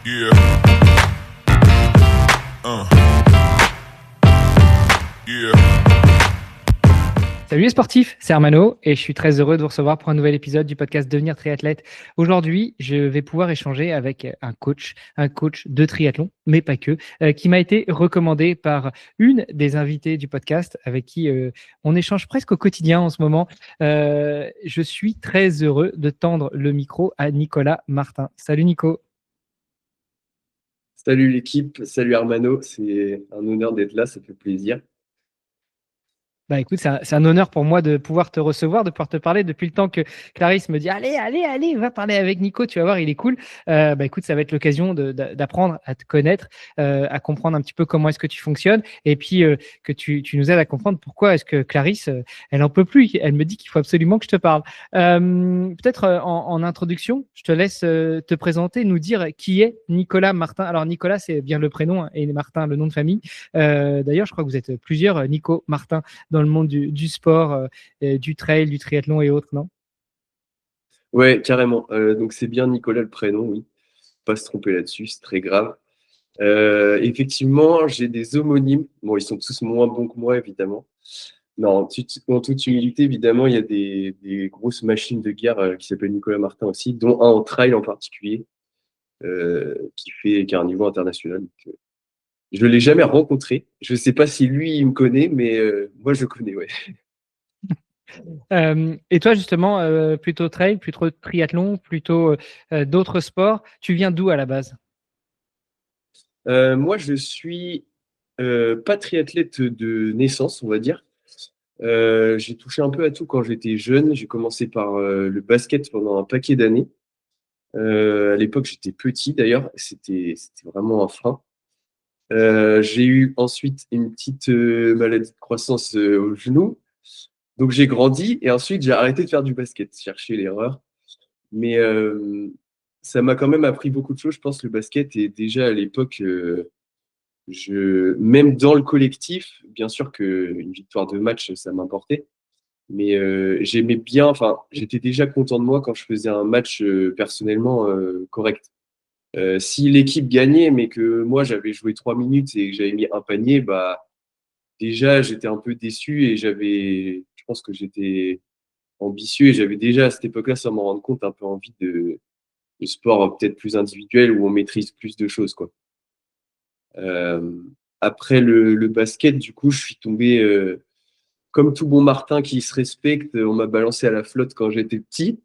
Yeah. Yeah. Salut les sportifs, c'est Armano et je suis très heureux de vous recevoir pour un nouvel épisode du podcast Devenir triathlète. Aujourd'hui, je vais pouvoir échanger avec un coach de triathlon, mais pas que, qui m'a été recommandé par une des invitées du podcast avec qui on échange presque au quotidien en ce moment. Je suis très heureux de tendre le micro à Nicolas Martin. Salut Nico. Salut l'équipe, salut Armano, c'est un honneur d'être là, ça fait plaisir. Bah écoute, c'est un honneur pour moi de pouvoir te recevoir, de pouvoir te parler depuis le temps que Clarisse me dit allez, va parler avec Nico, tu vas voir, il est cool. Bah écoute, ça va être l'occasion d'apprendre à te connaître, à comprendre un petit peu comment est-ce que tu fonctionnes et puis que tu nous aides à comprendre pourquoi est-ce que Clarisse, elle en peut plus. Elle me dit qu'il faut absolument que je te parle. Peut-être en introduction, je te laisse te présenter, nous dire qui est Nicolas Martin. Alors Nicolas, c'est bien le prénom hein, et Martin, le nom de famille. D'ailleurs, je crois que vous êtes plusieurs, Nico Martin dans le monde du sport, du trail, du triathlon et autres, non? Ouais, carrément. Donc c'est bien Nicolas le prénom, oui. Pas se tromper là-dessus, c'est très grave. Effectivement, j'ai des homonymes. Bon, ils sont tous moins bons que moi, évidemment. Non, en toute humilité, évidemment, il y a des grosses machines de guerre qui s'appellent Nicolas Martin aussi, dont un en trail en particulier, qui a un niveau international. Donc, je ne l'ai jamais rencontré. Je ne sais pas si lui, il me connaît, mais moi, je connais, ouais. Et toi, justement, plutôt trail, plutôt triathlon, plutôt d'autres sports, tu viens d'où à la base? Moi, je suis pas triathlète de naissance, on va dire. J'ai touché un peu à tout quand j'étais jeune. J'ai commencé par le basket pendant un paquet d'années. À l'époque, j'étais petit d'ailleurs. C'était vraiment un frein. J'ai eu ensuite une petite maladie de croissance au genou. Donc, j'ai grandi et ensuite, j'ai arrêté de faire du basket, chercher l'erreur. Mais ça m'a quand même appris beaucoup de choses, je pense, le basket. Et déjà à l'époque, même dans le collectif, bien sûr qu'une victoire de match, ça m'importait. Mais j'aimais bien, enfin, j'étais déjà content de moi quand je faisais un match personnellement correct. Si l'équipe gagnait, mais que moi j'avais joué 3 minutes et que j'avais mis un panier, bah déjà j'étais un peu déçu et je pense que j'étais ambitieux et j'avais déjà à cette époque-là, sans m'en rendre compte, un peu envie de sport peut-être plus individuel où on maîtrise plus de choses, quoi. Euh, Après le basket, du coup, je suis tombé comme tout bon Martin qui se respecte. On m'a balancé à la flotte quand j'étais petit.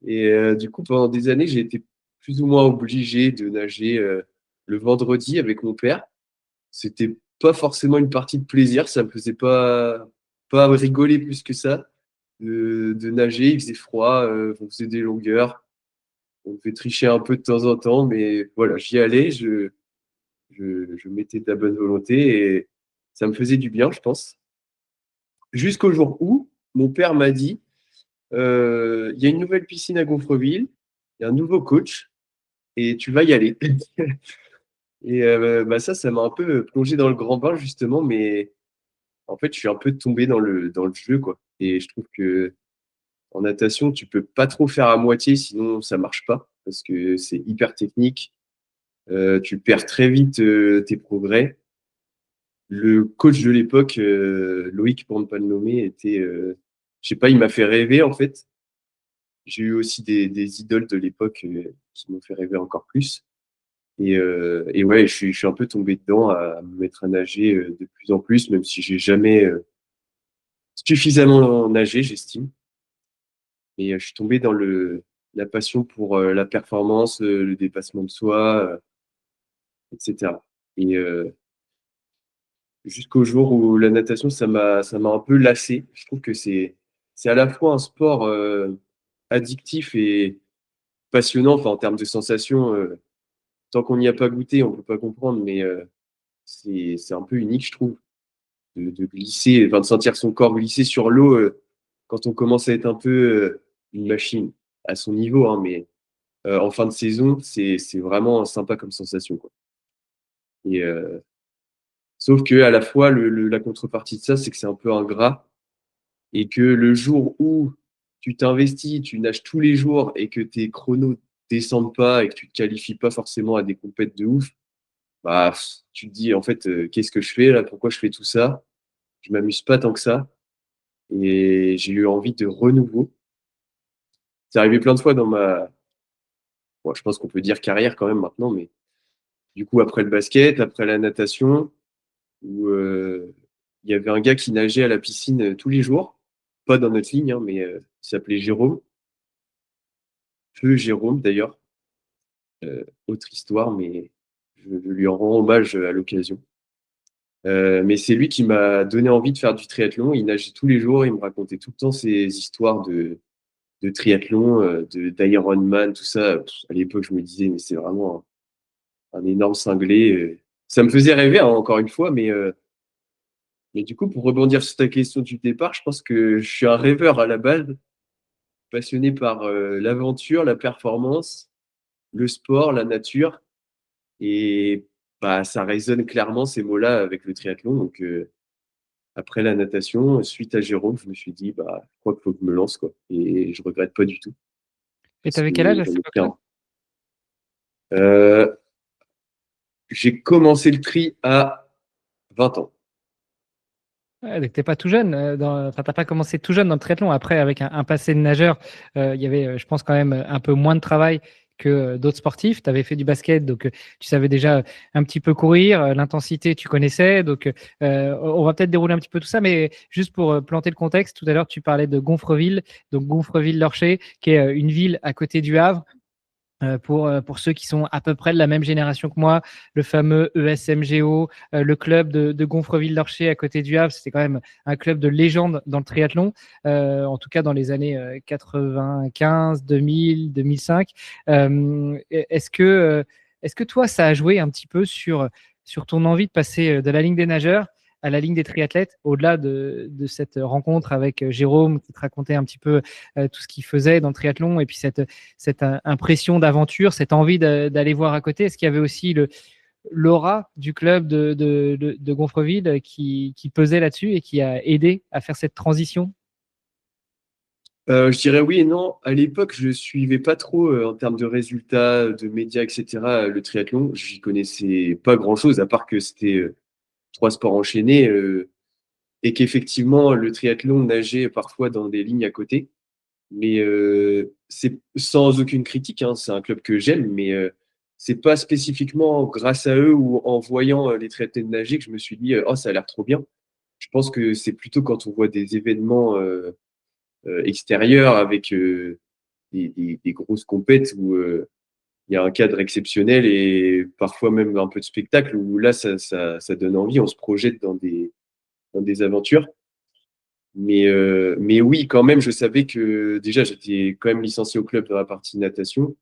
Et du coup, pendant des années, j'ai été plus ou moins obligé de nager le vendredi avec mon père. C'était pas forcément une partie de plaisir. Ça me faisait pas rigoler plus que ça de nager. Il faisait froid, on faisait des longueurs. On devait tricher un peu de temps en temps, mais voilà, j'y allais. Je mettais de la bonne volonté et ça me faisait du bien, je pense. Jusqu'au jour où mon père m'a dit, il y a une nouvelle piscine à Gonfreville, il y a un nouveau coach et tu vas y aller. Et bah ça m'a un peu plongé dans le grand bain justement, mais en fait, je suis un peu tombé dans le jeu, quoi. Et je trouve que en natation, tu peux pas trop faire à moitié, sinon ça marche pas, parce que c'est hyper technique. Tu perds très vite tes progrès. Le coach de l'époque, Loïc, pour ne pas le nommer, je sais pas, il m'a fait rêver en fait. J'ai eu aussi des idoles de l'époque qui m'ont fait rêver encore plus. Et ouais, je suis un peu tombé dedans à me mettre à nager de plus en plus, même si j'ai jamais suffisamment nagé, j'estime. Et je suis tombé dans la passion pour la performance, le dépassement de soi, etc. Et jusqu'au jour où la natation, ça m'a un peu lassé. Je trouve que c'est à la fois un sport addictif et passionnant, enfin, en termes de sensations. Tant qu'on n'y a pas goûté, on ne peut pas comprendre, mais c'est un peu unique, je trouve, de glisser, enfin, de sentir son corps glisser sur l'eau quand on commence à être un peu une machine à son niveau, hein, mais en fin de saison, c'est vraiment sympa comme sensation, quoi. Et, sauf que à la fois, la contrepartie de ça, c'est que c'est un peu ingrat et que le jour où tu t'investis, tu nages tous les jours et que tes chronos descendes pas et que tu te qualifies pas forcément à des compètes de ouf, bah, tu te dis, en fait, qu'est-ce que je fais là? Pourquoi je fais tout ça? Je m'amuse pas tant que ça. Et j'ai eu envie de renouveau. C'est arrivé plein de fois dans bon, je pense qu'on peut dire carrière quand même maintenant, mais du coup, après le basket, après la natation, où il y avait un gars qui nageait à la piscine tous les jours, pas dans notre ligne, hein, mais il s'appelait Jérôme, Feu Jérôme d'ailleurs, autre histoire, mais je lui en rends hommage à l'occasion. Mais c'est lui qui m'a donné envie de faire du triathlon. Il nageait tous les jours, il me racontait tout le temps ses histoires de triathlon, d'Ironman, tout ça. À l'époque, je me disais, mais c'est vraiment un énorme cinglé. Ça me faisait rêver, hein, encore une fois, mais du coup, pour rebondir sur ta question du départ, je pense que je suis un rêveur à la base, passionné par l'aventure, la performance, le sport, la nature. Et bah, ça résonne clairement ces mots-là avec le triathlon. Donc, après la natation, suite à Jérôme, je me suis dit, bah, je crois qu'il faut que je me lance, quoi. Et je regrette pas du tout, Et parce t'avais que quel âge à j'en cette ai fait époque-là? un. Euh, j'ai commencé le tri à 20 ans. Ouais, donc t'es pas tout jeune, enfin, t'as pas commencé tout jeune dans le triathlon. Après, avec un passé de nageur, il y avait, je pense, quand même un peu moins de travail que d'autres sportifs. Tu avais fait du basket, donc tu savais déjà un petit peu courir, l'intensité, tu connaissais. Donc, on va peut-être dérouler un petit peu tout ça, mais juste pour planter le contexte, tout à l'heure, tu parlais de Gonfreville, donc Gonfreville-Lorcher, qui est une ville à côté du Havre. Pour ceux qui sont à peu près de la même génération que moi, le fameux ESMGO, le club de Gonfreville-Lorcher à côté du Havre, c'était quand même un club de légende dans le triathlon, en tout cas dans les années 95, 2000, 2005. Est-ce que toi, ça a joué un petit peu sur ton envie de passer de la ligne des nageurs à la ligne des triathlètes, au-delà de cette rencontre avec Jérôme qui te racontait un petit peu tout ce qu'il faisait dans le triathlon et puis cette impression d'aventure, cette envie d'aller voir à côté? Est-ce qu'il y avait aussi l'aura du club de Gonfreville qui pesait là-dessus et qui a aidé à faire cette transition? Je dirais oui et non. À l'époque, je suivais pas trop en termes de résultats, de médias, etc. Le triathlon, j'y connaissais pas grand-chose, à part que c'était 3 sports enchaînés et qu'effectivement, le triathlon nageait parfois dans des lignes à côté. Mais c'est sans aucune critique, hein, c'est un club que j'aime, mais c'est pas spécifiquement grâce à eux ou en voyant les triathlètes nager que je me suis dit, oh, ça a l'air trop bien. Je pense que c'est plutôt quand on voit des événements extérieurs avec des grosses compètes où il y a un cadre exceptionnel et parfois même un peu de spectacle où là, ça donne envie, on se projette dans des aventures. Mais oui, quand même, je savais que déjà, j'étais quand même licencié au club dans la partie natation.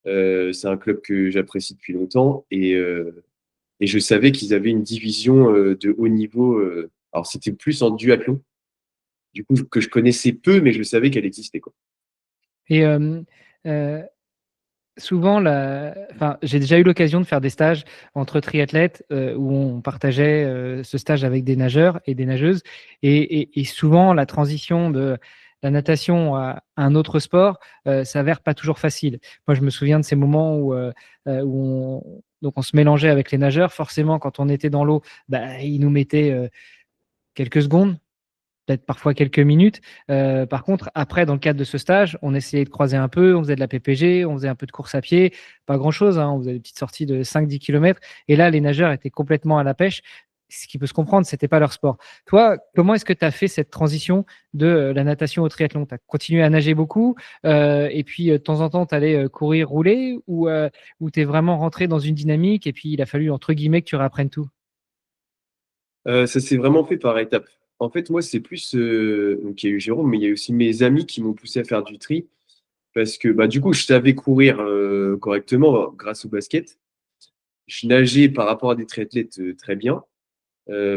C'est un club que j'apprécie depuis longtemps et je savais qu'ils avaient une division de haut niveau. Alors, c'était plus en duathlon, du coup, que je connaissais peu, mais je savais qu'elle existait, quoi. Et euh, souvent, enfin, j'ai déjà eu l'occasion de faire des stages entre triathlètes où on partageait ce stage avec des nageurs et des nageuses. Et souvent, la transition de la natation à un autre sport s'avère pas toujours facile. Moi, je me souviens de ces moments donc on se mélangeait avec les nageurs. Forcément, quand on était dans l'eau, bah, ils nous mettaient quelques secondes, peut-être parfois quelques minutes. Par contre, après, dans le cadre de ce stage, on essayait de croiser un peu, on faisait de la PPG, on faisait un peu de course à pied, pas grand-chose, hein, on faisait des petites sorties de 5-10 km. Et là, les nageurs étaient complètement à la pêche. Ce qui peut se comprendre, c'était pas leur sport. Toi, comment est-ce que tu as fait cette transition de la natation au triathlon? Tu as continué à nager beaucoup et puis de temps en temps, tu allais courir, rouler ou tu es vraiment rentré dans une dynamique et puis il a fallu, entre guillemets, que tu réapprennes tout? Ça s'est vraiment fait par étapes. En fait, moi, c'est plus. Donc, il y a eu Jérôme, mais il y a aussi mes amis qui m'ont poussé à faire du tri. Parce que bah, du coup, je savais courir correctement grâce au basket. Je nageais par rapport à des triathlètes très bien.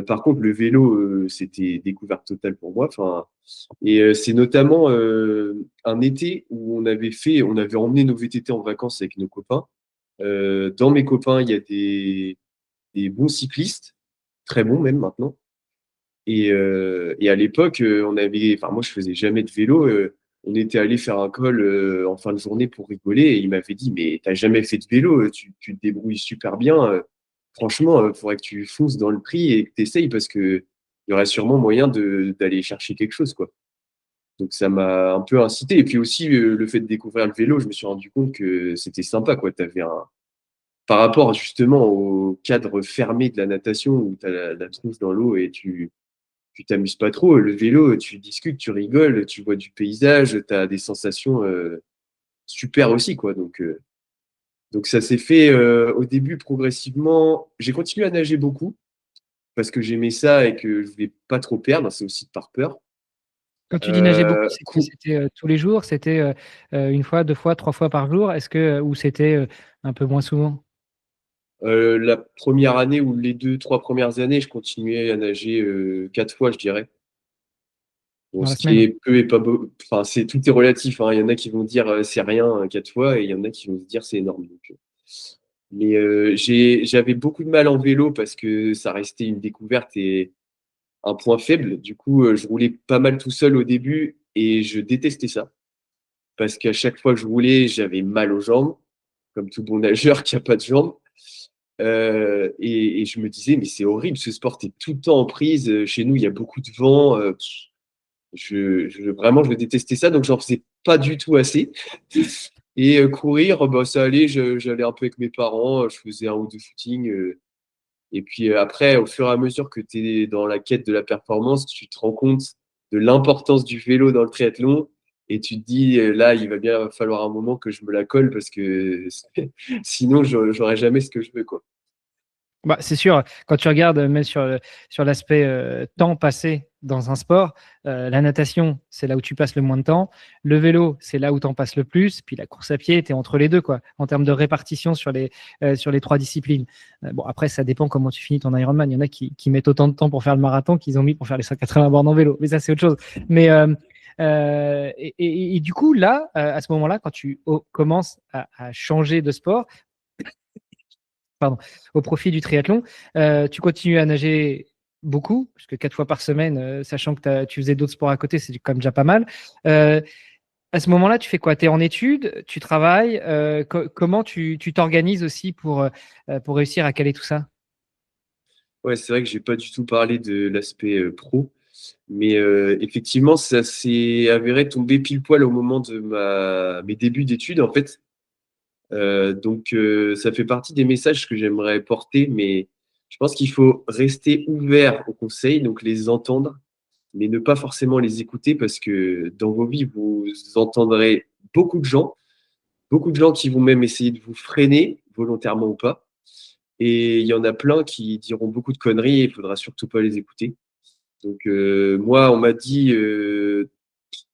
Par contre, le vélo, c'était découverte totale pour moi. Enfin, et c'est notamment un été où on avait emmené nos VTT en vacances avec nos copains. Dans mes copains, il y a des bons cyclistes, très bons même maintenant. Et à l'époque, enfin, moi, je faisais jamais de vélo. On était allé faire un call en fin de journée pour rigoler et il m'avait dit, mais t'as jamais fait de vélo, tu te débrouilles super bien. Franchement, il faudrait que tu fonces dans le prix et que tu essayes parce que il y aurait sûrement moyen d'aller chercher quelque chose, quoi. Donc ça m'a un peu incité. Et puis aussi, le fait de découvrir le vélo, je me suis rendu compte que c'était sympa, quoi. Par rapport justement au cadre fermé de la natation où tu as la tronche dans l'eau et tu t'amuses pas trop. Le vélo, tu discutes, tu rigoles, tu vois du paysage, tu as des sensations super aussi, quoi. Donc ça s'est fait au début progressivement. J'ai continué à nager beaucoup parce que j'aimais ça et que je voulais pas trop perdre. C'est aussi par peur. Quand tu dis nager beaucoup, c'est quoi? Cou- C'était tous les jours? C'était une fois, deux fois, trois fois par jour? Est-ce que ou c'était un peu moins souvent la première année ou les 2, 3 premières années, je continuais à nager 4 fois, je dirais. Bon, dans la ce qui semaine? est peu et pas beau. Enfin, tout est relatif, hein. Il y en a qui vont dire c'est rien 4 fois et il y en a qui vont se dire c'est énorme. Mais j'avais beaucoup de mal en vélo parce que ça restait une découverte et un point faible. Du coup, je roulais pas mal tout seul au début et je détestais ça. Parce qu'à chaque fois que je roulais, j'avais mal aux jambes, comme tout bon nageur qui a pas de jambes. Et je me disais, mais c'est horrible, ce sport, t'es tout le temps en prise. Chez nous, il y a beaucoup de vent. Vraiment, je détestais ça, donc j'en faisais pas du tout assez. Et courir, bah, ça allait, j'allais un peu avec mes parents, je faisais un ou deux footings. Et puis après, au fur et à mesure que tu es dans la quête de la performance, tu te rends compte de l'importance du vélo dans le triathlon. Et tu te dis, là, il va bien falloir un moment que je me la colle parce que sinon, j'aurais jamais ce que je veux, quoi. Bah, c'est sûr, quand tu regardes même sur l'aspect temps passé dans un sport, la natation, c'est là où tu passes le moins de temps. Le vélo, c'est là où tu en passes le plus. Puis la course à pied, tu es entre les deux, quoi, en termes de répartition sur les trois disciplines. Bon, après, ça dépend comment tu finis ton Ironman. Il y en a qui mettent autant de temps pour faire le marathon qu'ils ont mis pour faire les 180 bornes en vélo. Mais ça, c'est autre chose. Mais, et du coup, là, à ce moment-là, quand tu commences à changer de sport, pardon, au profit du triathlon. Tu continues à nager beaucoup, parce que 4 fois par semaine, sachant que tu faisais d'autres sports à côté, c'est quand même déjà pas mal. Euh, à ce moment-là, tu fais quoi? Tu es en études, tu travailles. Comment tu t'organises aussi pour réussir à caler tout ça? Ouais, c'est vrai que j'ai pas du tout parlé de l'aspect pro, mais effectivement, ça s'est avéré tomber pile poil au moment de mes débuts d'études, en fait. Donc, ça fait partie des messages que j'aimerais porter, mais je pense qu'il faut rester ouvert aux conseils, donc les entendre, mais ne pas forcément les écouter parce que dans vos vies, vous entendrez beaucoup de gens qui vont même essayer de vous freiner, volontairement ou pas. Et il y en a plein qui diront beaucoup de conneries et il faudra surtout pas les écouter. Donc, moi, on m'a dit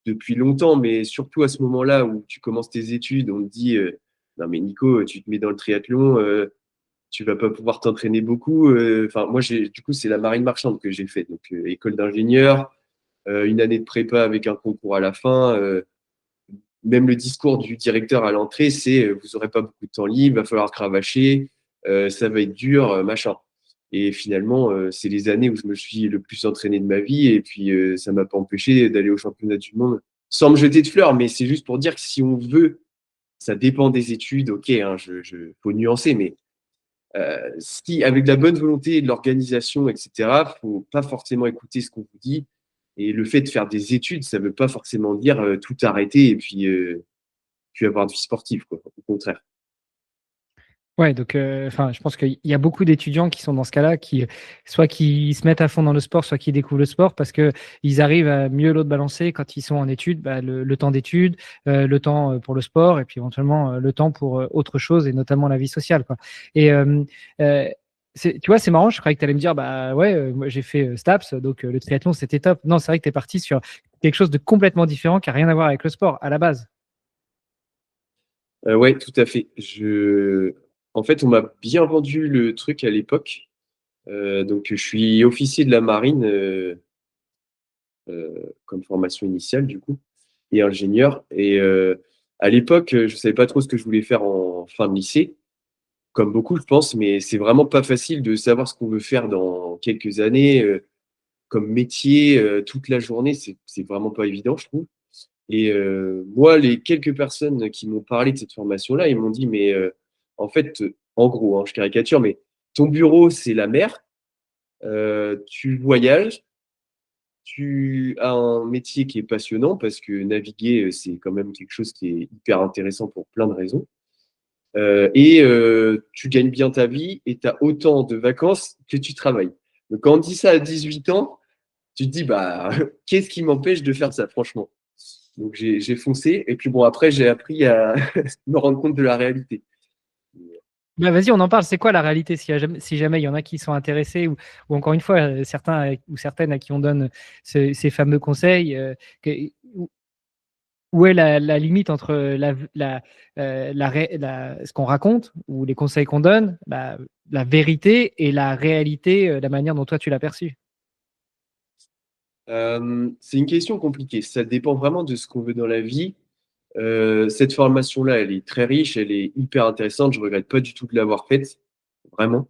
depuis longtemps, mais surtout à ce moment-là où tu commences tes études, on te dit non, mais Nico, tu te mets dans le triathlon, tu vas pas pouvoir t'entraîner beaucoup. Enfin, moi, du coup, c'est la marine marchande que j'ai fait. Donc, école d'ingénieur, une année de prépa avec un concours à la fin. Même le discours du directeur à l'entrée, c'est vous aurez pas beaucoup de temps libre, va falloir cravacher, ça va être dur, machin. Et finalement, c'est les années où je me suis le plus entraîné de ma vie, et puis ça m'a pas empêché d'aller au championnat du monde sans me jeter de fleurs, mais c'est juste pour dire que si on veut, ça dépend des études, ok, hein, faut nuancer, mais si avec de la bonne volonté et de l'organisation, etc., faut pas forcément écouter ce qu'on vous dit. Et le fait de faire des études, ça veut pas forcément dire tout arrêter et puis avoir de vie sportive, quoi. Au contraire. Ouais, donc enfin, je pense qu'il y a beaucoup d'étudiants qui sont dans ce cas-là, qui soit qui se mettent à fond dans le sport, soit qui découvrent le sport parce que ils arrivent à mieux l'autre balancer quand ils sont en études, bah, le temps d'études, le temps pour le sport et puis éventuellement le temps pour autre chose et notamment la vie sociale, quoi. Et euh, tu vois, c'est marrant, je croyais que tu allais me dire, bah ouais, moi j'ai fait STAPS, donc le triathlon c'était top. Non, c'est vrai que tu es parti sur quelque chose de complètement différent qui n'a rien à voir avec le sport à la base. Ouais, tout à fait. En fait, on m'a bien vendu le truc à l'époque. Donc, je suis officier de la marine comme formation initiale, du coup, et ingénieur. Et à l'époque, je savais pas trop ce que je voulais faire en fin de lycée. Comme beaucoup, je pense, mais c'est vraiment pas facile de savoir ce qu'on veut faire dans quelques années comme métier toute la journée. C'est vraiment pas évident, je trouve. Et moi, les quelques personnes qui m'ont parlé de cette formation-là, ils m'ont dit, mais en fait, en gros, hein, je caricature, mais ton bureau, c'est la mer, tu voyages, tu as un métier qui est passionnant parce que naviguer, c'est quand même quelque chose qui est hyper intéressant pour plein de raisons. Et tu gagnes bien ta vie et tu as autant de vacances que tu travailles. Donc, quand on dit ça à 18 ans, tu te dis, bah, qu'est-ce qui m'empêche de faire ça, franchement? Donc, j'ai foncé. Et puis, bon, après, j'ai appris à me rendre compte de la réalité. Bah, vas-y, on en parle. C'est quoi la réalité si jamais il y en a qui sont intéressés ou encore une fois, certains ou certaines à qui on donne ces fameux conseils, où où est la limite entre ce qu'on raconte ou les conseils qu'on donne, la vérité et la réalité, la manière dont toi tu l'as perçue? C'est une question compliquée. Ça dépend vraiment de ce qu'on veut dans la vie. Cette formation-là, elle est très riche, elle est hyper intéressante. Je regrette pas du tout de l'avoir faite, vraiment.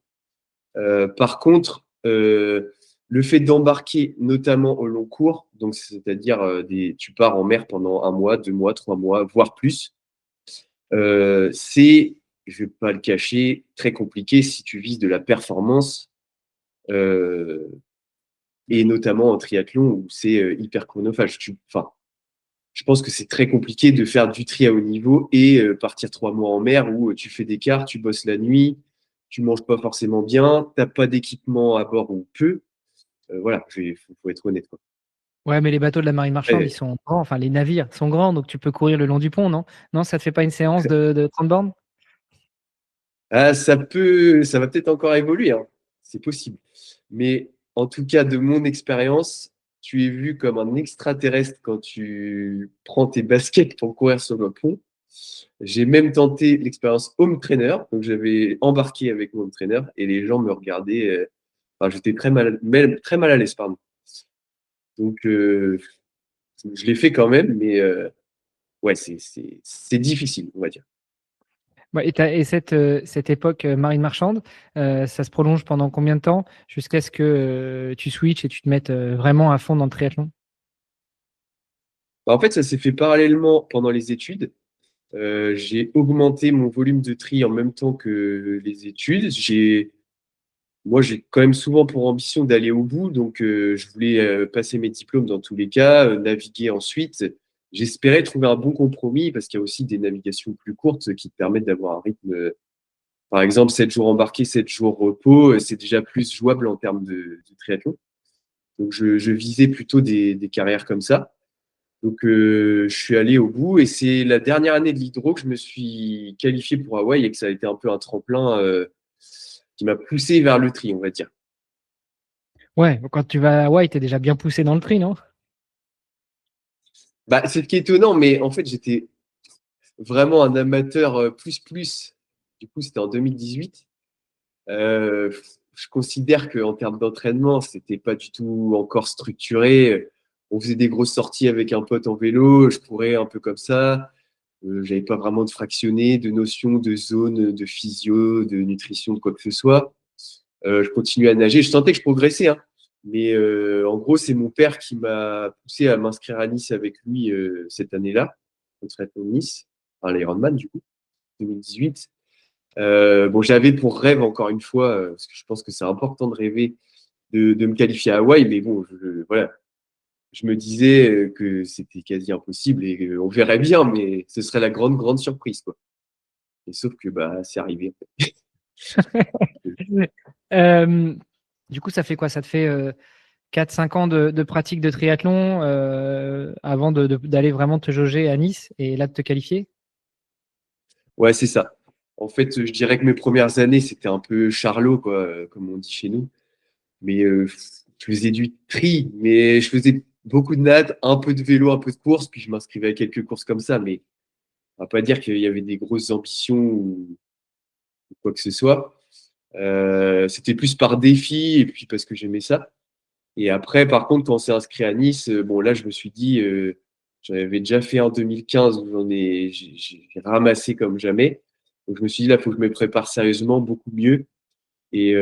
Par contre, le fait d'embarquer notamment au long cours, donc c'est-à-dire tu pars en mer pendant 1 mois, 2 mois, 3 mois, voire plus, c'est, je vais pas le cacher, très compliqué si tu vises de la performance euh, et notamment en triathlon où c'est hyper chronophage. Enfin, je pense que c'est très compliqué de faire du tri à haut niveau et partir 3 mois en mer où tu fais des quarts, tu bosses la nuit, tu manges pas forcément bien, t'as pas d'équipement à bord ou peu. Voilà, faut être honnête, quoi. Ouais, mais les bateaux de la marine marchande, ils Après, sont grands, enfin les navires sont grands, donc tu peux courir le long du pont, non? Non, ça te fait pas une séance de 30 bornes? ça va peut-être encore évoluer, hein. C'est possible. Mais en tout cas, de mon expérience, tu es vu comme un extraterrestre quand tu prends tes baskets pour courir sur le pont. J'ai même tenté l'expérience home trainer, donc j'avais embarqué avec mon home trainer et les gens me regardaient. Enfin, j'étais très mal à l'aise, pardon. Donc, je l'ai fait quand même, mais ouais, c'est difficile, on va dire. Ouais, et cette époque marine marchande, ça se prolonge pendant combien de temps jusqu'à ce que tu switches et tu te mettes vraiment à fond dans le triathlon? Bah, en fait, ça s'est fait parallèlement pendant les études. J'ai augmenté mon volume de tri en même temps que les études. Moi, j'ai quand même souvent pour ambition d'aller au bout, donc je voulais passer mes diplômes dans tous les cas, naviguer ensuite. J'espérais trouver un bon compromis parce qu'il y a aussi des navigations plus courtes qui te permettent d'avoir un rythme, par exemple, 7 jours embarqués, 7 jours repos, c'est déjà plus jouable en termes de triathlon. Donc, je visais plutôt des carrières comme ça. Donc, je suis allé au bout et c'est la dernière année de l'hydro que je me suis qualifié pour Hawaï et que ça a été un peu un tremplin qui m'a poussé vers le tri, on va dire. Ouais, quand tu vas à Hawaï, tu es déjà bien poussé dans le tri, non? Bah, c'est ce qui est étonnant, mais en fait, j'étais vraiment un amateur plus. Du coup, c'était en 2018. Euh, je considère qu'en termes d'entraînement, c'était pas du tout encore structuré. On faisait des grosses sorties avec un pote en vélo, je courais un peu comme ça. J'avais pas vraiment de fractionné, de notion de zone, de physio, de nutrition, de quoi que ce soit. Je continuais à nager. Je sentais que je progressais, hein. Mais en gros, c'est mon père qui m'a poussé à m'inscrire à Nice avec lui cette année-là, au triathlon de Nice, enfin l'Ironman du coup, 2018. Bon, j'avais pour rêve, encore une fois, parce que je pense que c'est important de rêver, de me qualifier à Hawaï, mais bon, voilà, je me disais que c'était quasi impossible et on verrait bien, mais ce serait la grande surprise, quoi. Et sauf que bah, c'est arrivé. Euh, du coup, ça fait quoi? Ça te fait 4-5 ans de pratique de triathlon avant d'aller vraiment te jauger à Nice et là de te qualifier? Ouais, c'est ça. En fait, je dirais que mes premières années, c'était un peu charlot, quoi, comme on dit chez nous. Mais je faisais du tri, mais je faisais beaucoup de nattes, un peu de vélo, un peu de course, puis je m'inscrivais à quelques courses comme ça. Mais on va pas dire qu'il y avait des grosses ambitions ou quoi que ce soit. C'était plus par défi et puis parce que j'aimais ça. Et après, par contre, quand on s'est inscrit à Nice, bon, là, je me suis dit, j'en avais déjà fait en 2015 où j'ai ramassé comme jamais. Donc, je me suis dit, là, il faut que je me prépare sérieusement, beaucoup mieux. Et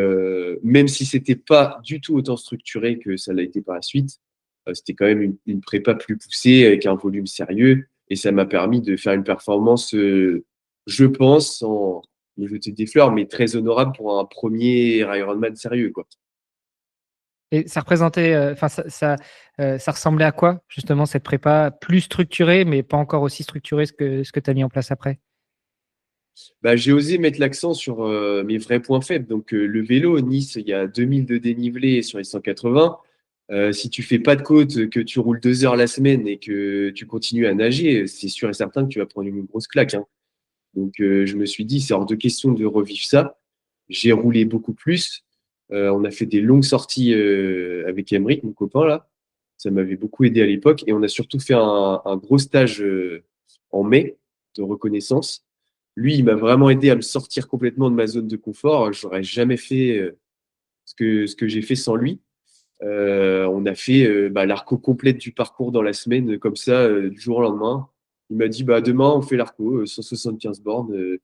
même si c'était pas du tout autant structuré que ça l'a été par la suite, C'était quand même une prépa plus poussée avec un volume sérieux et ça m'a permis de faire une performance, je pense, sans me jeter des fleurs, mais très honorable pour un premier Ironman sérieux, quoi. Et ça représentait, enfin, ça ressemblait à quoi, justement, cette prépa plus structurée, mais pas encore aussi structurée ce que tu as mis en place après? Bah, j'ai osé mettre l'accent sur mes vrais points faibles. Donc, le vélo, Nice, il y a 2000 de dénivelé sur les 180. Si tu fais pas de côte, que tu roules 2 heures la semaine et que tu continues à nager, c'est sûr et certain que tu vas prendre une grosse claque, hein. Donc, je me suis dit, c'est hors de question de revivre ça. J'ai roulé beaucoup plus. On a fait des longues sorties avec Emeric, mon copain, là. Ça m'avait beaucoup aidé à l'époque. Et on a surtout fait un gros stage en mai de reconnaissance. Lui, il m'a vraiment aidé à me sortir complètement de ma zone de confort. J'aurais jamais fait ce que j'ai fait sans lui. On a fait l'arco complète du parcours dans la semaine, comme ça, du jour au lendemain. Il m'a dit, bah, demain, on fait l'arco, 175 bornes.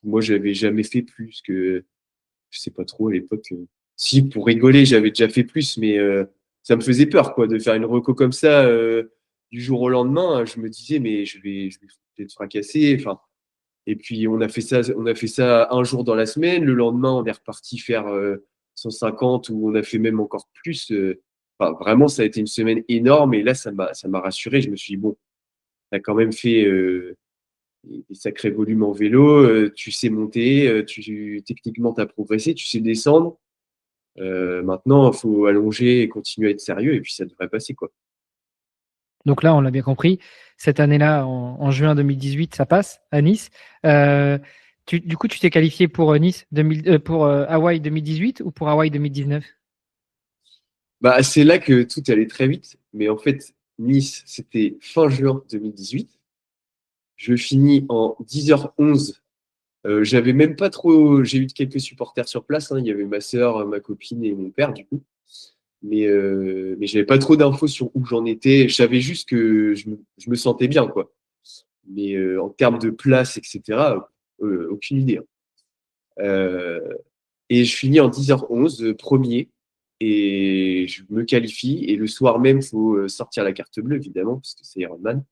Moi, j'avais jamais fait plus que, je sais pas trop à l'époque. Si, pour rigoler, j'avais déjà fait plus, mais ça me faisait peur, quoi, de faire une reco comme ça du jour au lendemain. Je me disais, mais je vais peut-être fracasser. Enfin, et puis on a fait ça un jour dans la semaine. Le lendemain, on est reparti faire 150 ou on a fait même encore plus. Enfin, vraiment, ça a été une semaine énorme. Et là, ça m'a rassuré. Je me suis dit, bon, tu as quand même fait des sacrés volumes en vélo. Tu sais monter. Techniquement, tu as progressé. Tu sais descendre. Maintenant, il faut allonger et continuer à être sérieux. Et puis, ça devrait passer, quoi. Donc là, on l'a bien compris, cette année-là, en juin 2018, ça passe à Nice. Euh, du coup, tu t'es qualifié pour Nice 2000, pour Hawaï 2018 ou pour Hawaï 2019? Bah, c'est là que tout allait très vite. Mais en fait, Nice, c'était fin juin 2018. Je finis en 10h11. J'avais même pas trop. J'ai eu quelques supporters sur place, hein. Il y avait ma sœur, ma copine et mon père, du coup. Mais j'avais pas trop d'infos sur où j'en étais. Je savais juste que je me sentais bien, quoi. Mais en termes de place, etc., aucune idée, hein. Euh, et je finis en 10h11, premier. Et je me qualifie. Et le soir même, il faut sortir la carte bleue, évidemment, parce que c'est Ironman.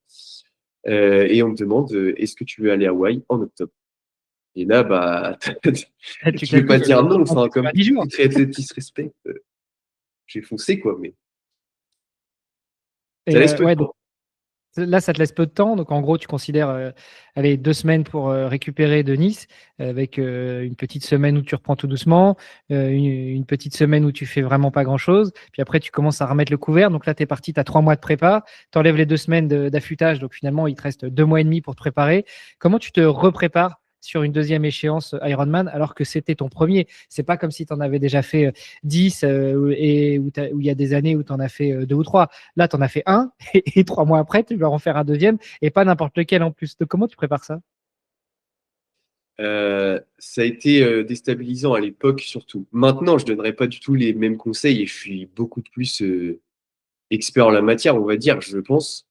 Et on me demande est-ce que tu veux aller à Hawaï en octobre? Et là, bah, Tu je vais pas calcules, dire non. en Enfin, plus, c'est comme à 10 jours. tout triathlète qui se respecte, j'ai foncé, quoi. Mais ça Et laisse peu de ouais, temps. là, ça te laisse peu de temps. Donc, en gros, tu considères allez, 2 semaines pour récupérer de Nice, avec une petite semaine où tu reprends tout doucement, une petite semaine où tu fais vraiment pas grand-chose. Puis après, tu commences à remettre le couvert. Donc là, tu es parti, tu as 3 mois de prépa. Tu enlèves les 2 semaines d'affûtage. Donc finalement, il te reste 2 mois et demi pour te préparer. Comment tu te reprépares sur une deuxième échéance Ironman alors que c'était ton premier? C'est pas comme si tu en avais déjà fait 10 et où il y a des années où tu en as fait 2 ou 3. Là, tu en as fait un et 3 mois après, tu vas en faire un deuxième et pas n'importe lequel en plus. Donc, comment tu prépares ça? Ça a été déstabilisant à l'époque, surtout. Maintenant, je donnerais pas du tout les mêmes conseils et je suis beaucoup plus expert en la matière, on va dire, je pense.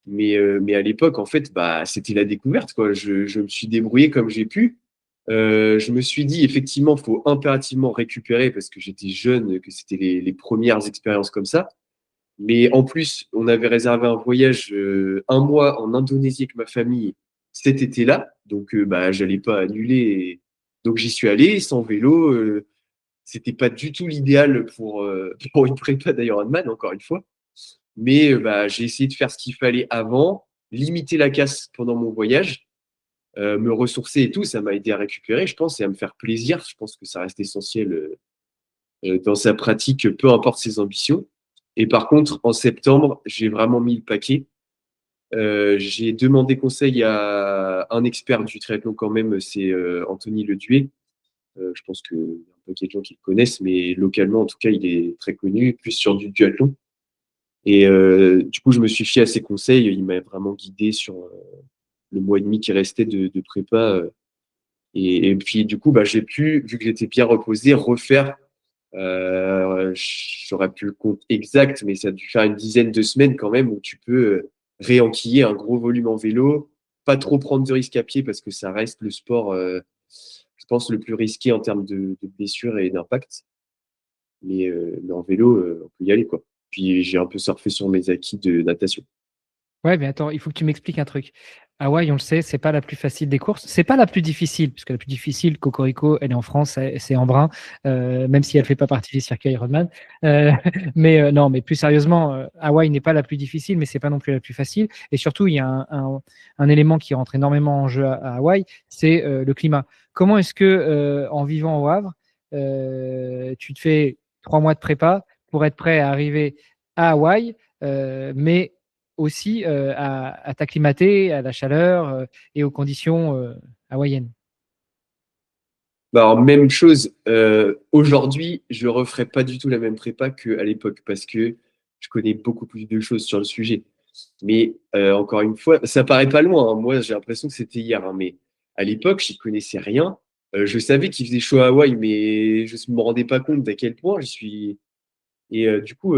Mais à l'époque, en fait, bah, c'était la découverte, quoi. Je me suis débrouillé comme j'ai pu. Je me suis dit, effectivement, il faut impérativement récupérer parce que j'étais jeune, que c'était les premières expériences comme ça. Mais en plus, on avait réservé un voyage un mois en Indonésie avec ma famille cet été-là. Donc, bah, j'allais pas annuler. Donc, j'y suis allé sans vélo. C'était pas du tout l'idéal pour une prépa d'Ironman, encore une fois. Mais bah, j'ai essayé de faire ce qu'il fallait avant, limiter la casse pendant mon voyage, me ressourcer et tout. Ça m'a aidé à récupérer, je pense, et à me faire plaisir. Je pense que ça reste essentiel dans sa pratique, peu importe ses ambitions. Et par contre, en septembre, j'ai vraiment mis le paquet. J'ai demandé conseil à un expert du triathlon quand même, c'est Anthony Leduet. Je pense qu'il y a un paquet de gens qui le connaissent, mais localement, en tout cas, il est très connu, plus sur du duathlon. Et du coup, je me suis fié à ses conseils. Il m'a vraiment guidé sur le mois et demi qui restait de prépa. Et puis, du coup, bah, j'ai pu, vu que j'étais bien reposé, refaire. J'aurais plus le compte exact, mais ça a dû faire une dizaine de semaines quand même où tu peux réenquiller un gros volume en vélo, pas trop prendre de risques à pied parce que ça reste le sport, je pense, le plus risqué en termes de blessures et d'impact. Mais en vélo, on peut y aller, quoi. Puis j'ai un peu surfé sur mes acquis de natation. Ouais, mais attends, il faut que tu m'expliques un truc. Hawaï, on le sait, c'est pas la plus facile des courses. C'est pas la plus difficile, puisque la plus difficile, Cocorico, elle est en France, c'est Embrun, même si elle fait pas partie des circuits Ironman. Euh, mais non, mais plus sérieusement, Hawaï n'est pas la plus difficile, mais c'est pas non plus la plus facile. Et surtout, il y a un élément qui rentre énormément en jeu à Hawaï, c'est le climat. Comment est-ce que, en vivant au Havre, tu te fais 3 mois de prépa pour être prêt à arriver à Hawaï, mais aussi à t'acclimater à la chaleur et aux conditions hawaïennes. Bah, alors, même chose, aujourd'hui, je referais pas du tout la même prépa qu'à l'époque parce que je connais beaucoup plus de choses sur le sujet. Mais encore une fois, ça paraît pas loin, hein. Moi, j'ai l'impression que c'était hier, hein, mais à l'époque, j'y connaissais rien. Je savais qu'il faisait chaud à Hawaï, mais je ne me rendais pas compte d'à quel point j'y suis. Et du coup,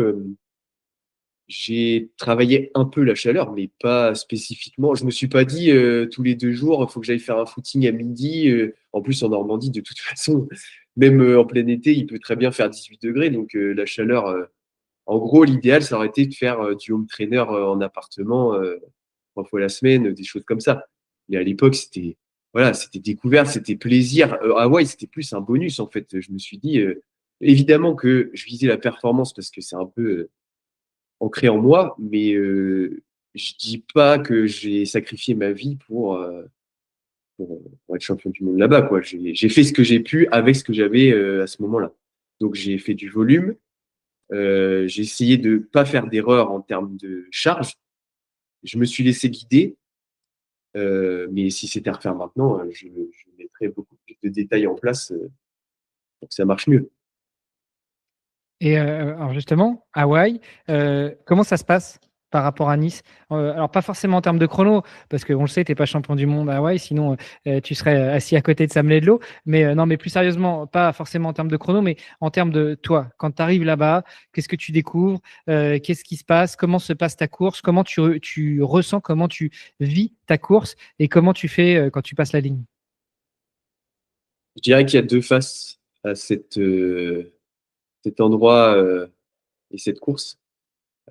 j'ai travaillé un peu la chaleur, mais pas spécifiquement. Je me suis pas dit tous les 2 jours, il faut que j'aille faire un footing à midi. En plus, en Normandie, de toute façon, même en plein été, il peut très bien faire 18 degrés. Donc la chaleur, en gros, l'idéal, ça aurait été de faire du home trainer en appartement 3 fois la semaine, des choses comme ça. Mais à l'époque, c'était voilà, c'était découverte, c'était plaisir. Hawaï, c'était plus un bonus en fait. Je me suis dit, évidemment que je visais la performance parce que c'est un peu ancré en moi, mais je dis pas que j'ai sacrifié ma vie pour être champion du monde là-bas, quoi. J'ai fait ce que j'ai pu avec ce que j'avais à ce moment-là. Donc j'ai fait du volume. J'ai essayé de pas faire d'erreur en termes de charge. Je me suis laissé guider. Mais si c'était à refaire maintenant, je mettrais beaucoup plus de détails en place pour que ça marche mieux. Et alors justement, Hawaï, comment ça se passe par rapport à Nice? Alors pas forcément en termes de chrono, parce qu'on le sait, tu n'es pas champion du monde à Hawaï, sinon tu serais assis à côté de Sam Ledlow. Mais non, mais plus sérieusement, pas forcément en termes de chrono, mais en termes de toi. Quand tu arrives là-bas, qu'est-ce que tu découvres? Qu'est-ce qui se passe? Comment se passe ta course? Comment tu ressens? Comment tu vis ta course? Et comment tu fais quand tu passes la ligne? Je dirais qu'il y a deux faces à cet endroit et cette course.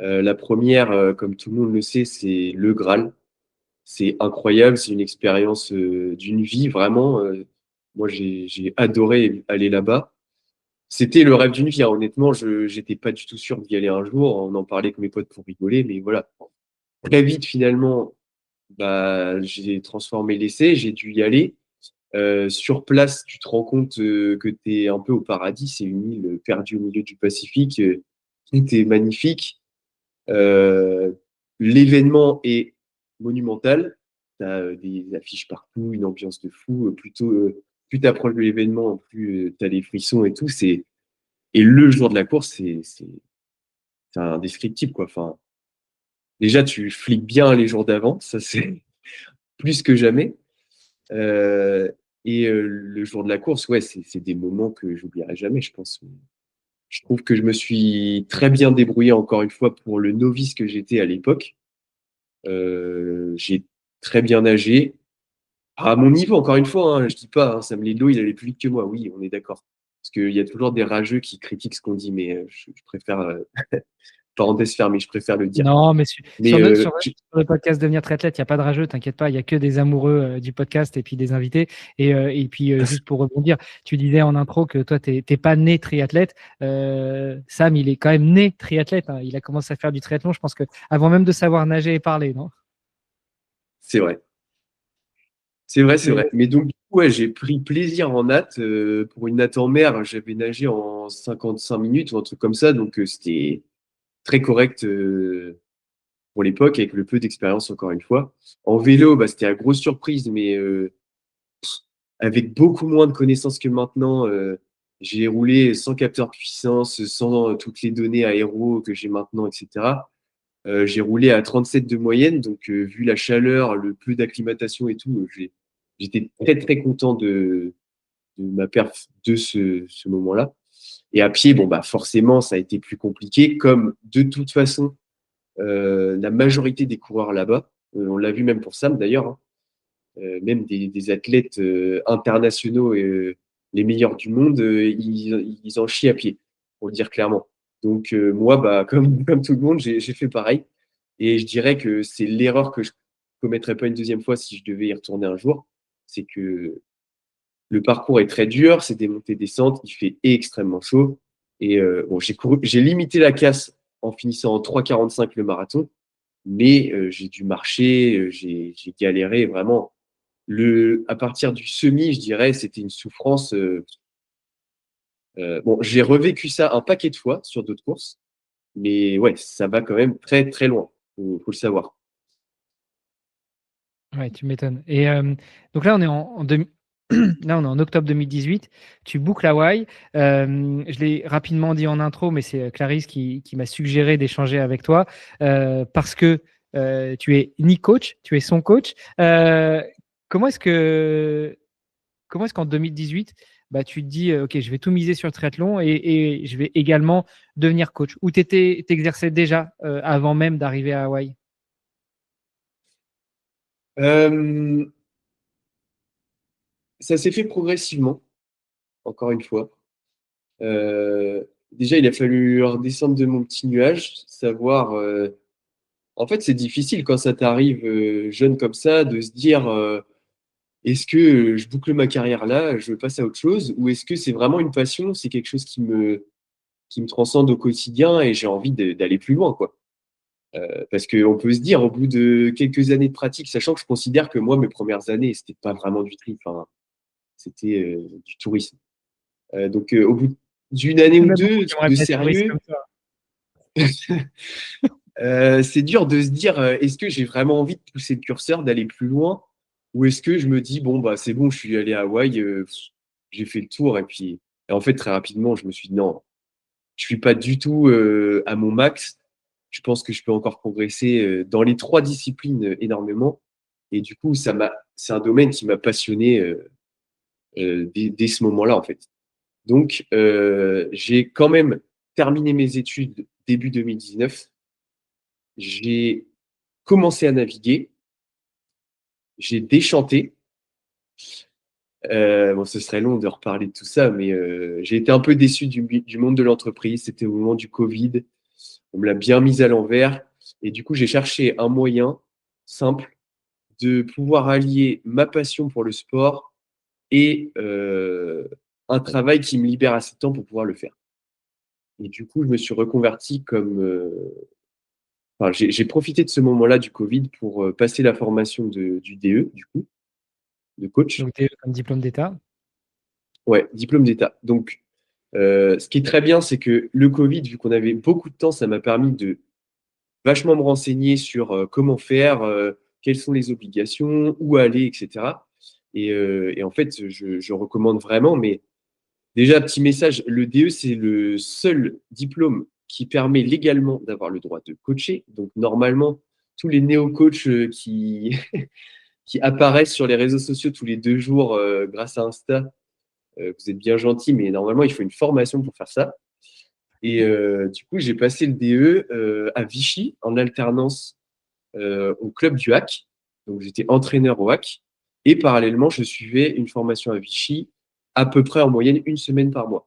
La première, comme tout le monde le sait, c'est le Graal. C'est incroyable, c'est une expérience d'une vie, vraiment. Moi, j'ai adoré aller là-bas. C'était le rêve d'une vie, hein. Honnêtement, je n'étais pas du tout sûr d'y aller un jour. On en parlait avec mes potes pour rigoler, mais voilà. Très vite, finalement, bah, j'ai transformé l'essai, j'ai dû y aller. Sur place, tu te rends compte que tu es un peu au paradis. C'est une île perdue au milieu du Pacifique. Tout est magnifique. Euh, L'événement est monumental. Tu as des affiches partout, une ambiance de fou. Plus tu approches de l'événement, plus tu as les frissons et tout. Et le jour de la course, c'est indescriptible, quoi. Enfin, déjà, tu flippes bien les jours d'avant. Ça, c'est plus que jamais. Euh, le jour de la course, ouais, c'est des moments que j'oublierai jamais, je pense. Je trouve que je me suis très bien débrouillé, encore une fois, pour le novice que j'étais à l'époque. J'ai très bien nagé. À mon niveau, encore une fois, hein, je dis pas, hein, Sam Lidlo, il allait plus vite que moi. Oui, on est d'accord. Parce qu'il y a toujours des rageux qui critiquent ce qu'on dit, mais je préfère, parenthèse fermée, je préfère le dire. Non, mais Mais sur le podcast Devenir triathlète, il n'y a pas de rageux, t'inquiète pas, il n'y a que des amoureux du podcast et puis des invités. Et puis, juste pour rebondir, tu disais en intro que toi, tu n'es pas né triathlète. Sam, il est quand même né triathlète, hein. Il a commencé à faire du triathlon, je pense que avant même de savoir nager et parler, non? c'est vrai. C'est vrai, c'est Et- vrai. Mais donc, du coup, ouais, j'ai pris plaisir en natte. Pour une natte en mer, j'avais nagé en 55 minutes ou un truc comme ça. Donc, c'était très correct pour l'époque, avec le peu d'expérience, encore une fois. En vélo, bah, c'était la grosse surprise, mais avec beaucoup moins de connaissances que maintenant. J'ai roulé sans capteur de puissance, sans toutes les données aéro que j'ai maintenant, etc. J'ai roulé à 37 de moyenne, donc vu la chaleur, le peu d'acclimatation et tout, j'étais très très content de ma perf de ce moment-là. Et à pied, bon bah forcément, ça a été plus compliqué, comme de toute façon la majorité des coureurs là-bas. On l'a vu même pour Sam d'ailleurs, hein. Même des athlètes internationaux et les meilleurs du monde, ils en chient à pied, pour le dire clairement. Donc, moi, bah, comme tout le monde, j'ai fait pareil. Et je dirais que c'est l'erreur que je commettrais pas une deuxième fois si je devais y retourner un jour. C'est que le parcours est très dur, c'est des montées-descentes, il fait extrêmement chaud. Et bon, j'ai limité la casse en finissant en 3,45 le marathon, mais j'ai dû marcher, j'ai galéré vraiment. À partir du semi, je dirais, c'était une souffrance. Bon, j'ai revécu ça un paquet de fois sur d'autres courses, mais ouais, ça va quand même très très loin. Faut le savoir. Ouais, tu m'étonnes. Et donc là, on est là, on est en octobre 2018. Tu boucles Hawaï. Je l'ai rapidement dit en intro, mais c'est Clarisse qui m'a suggéré d'échanger avec toi parce que tu es ni coach, tu es son coach. Comment est-ce que comment est-ce qu'en 2018, bah, tu te dis, OK, je vais tout miser sur le triathlon et je vais également devenir coach? Ou tu exerçais déjà avant même d'arriver à Hawaï? Euh, Ça s'est fait progressivement, encore une fois. Déjà, il a fallu redescendre de mon petit nuage, savoir. En fait, c'est difficile quand ça t'arrive jeune comme ça de se dire est-ce que je boucle ma carrière là, je passe à autre chose, ou est-ce que c'est vraiment une passion, c'est quelque chose qui me transcende au quotidien et j'ai envie d'aller plus loin, quoi. Parce qu'on peut se dire, au bout de quelques années de pratique, sachant que je considère que moi, mes premières années, c'était pas vraiment du tri, enfin, c'était du tourisme. Donc, au bout d'une année Il y en ou a beaucoup deux qui aimeraient de bien être touristes sérieux, comme toi. c'est dur de se dire, est-ce que j'ai vraiment envie de pousser le curseur, d'aller plus loin, ou est-ce que je me dis, bon, bah, c'est bon, je suis allé à Hawaï, j'ai fait le tour, et en fait, très rapidement, je me suis dit, non, je suis pas du tout à mon max. Je pense que je peux encore progresser dans les trois disciplines énormément. Et du coup, c'est un domaine qui m'a passionné dès ce moment-là, en fait. Donc, j'ai quand même terminé mes études début 2019. J'ai commencé à naviguer. J'ai déchanté. Bon, ce serait long de reparler de tout ça, mais j'ai été un peu déçu du monde de l'entreprise. C'était au moment du Covid. On me l'a bien mise à l'envers. Et du coup, j'ai cherché un moyen simple de pouvoir allier ma passion pour le sport et un travail qui me libère assez de temps pour pouvoir le faire. Et du coup, je me suis reconverti comme. Enfin, j'ai profité de ce moment-là du Covid pour passer la formation du DE, du coup, de coach. Donc, tu es un diplôme d'État. Ouais, diplôme d'État. Donc, ce qui est très bien, c'est que le Covid, vu qu'on avait beaucoup de temps, ça m'a permis de vachement me renseigner sur comment faire, quelles sont les obligations, où aller, etc. Et en fait, je recommande vraiment, mais déjà, petit message, le DE, c'est le seul diplôme qui permet légalement d'avoir le droit de coacher. Donc, normalement, tous les néo-coachs qui apparaissent sur les réseaux sociaux tous les 2 jours grâce à Insta, vous êtes bien gentils, mais normalement, il faut une formation pour faire ça. Et du coup, j'ai passé le DE à Vichy en alternance au club du hack. Donc, j'étais entraîneur au hack. Et parallèlement, je suivais une formation à Vichy, à peu près en moyenne une semaine par mois.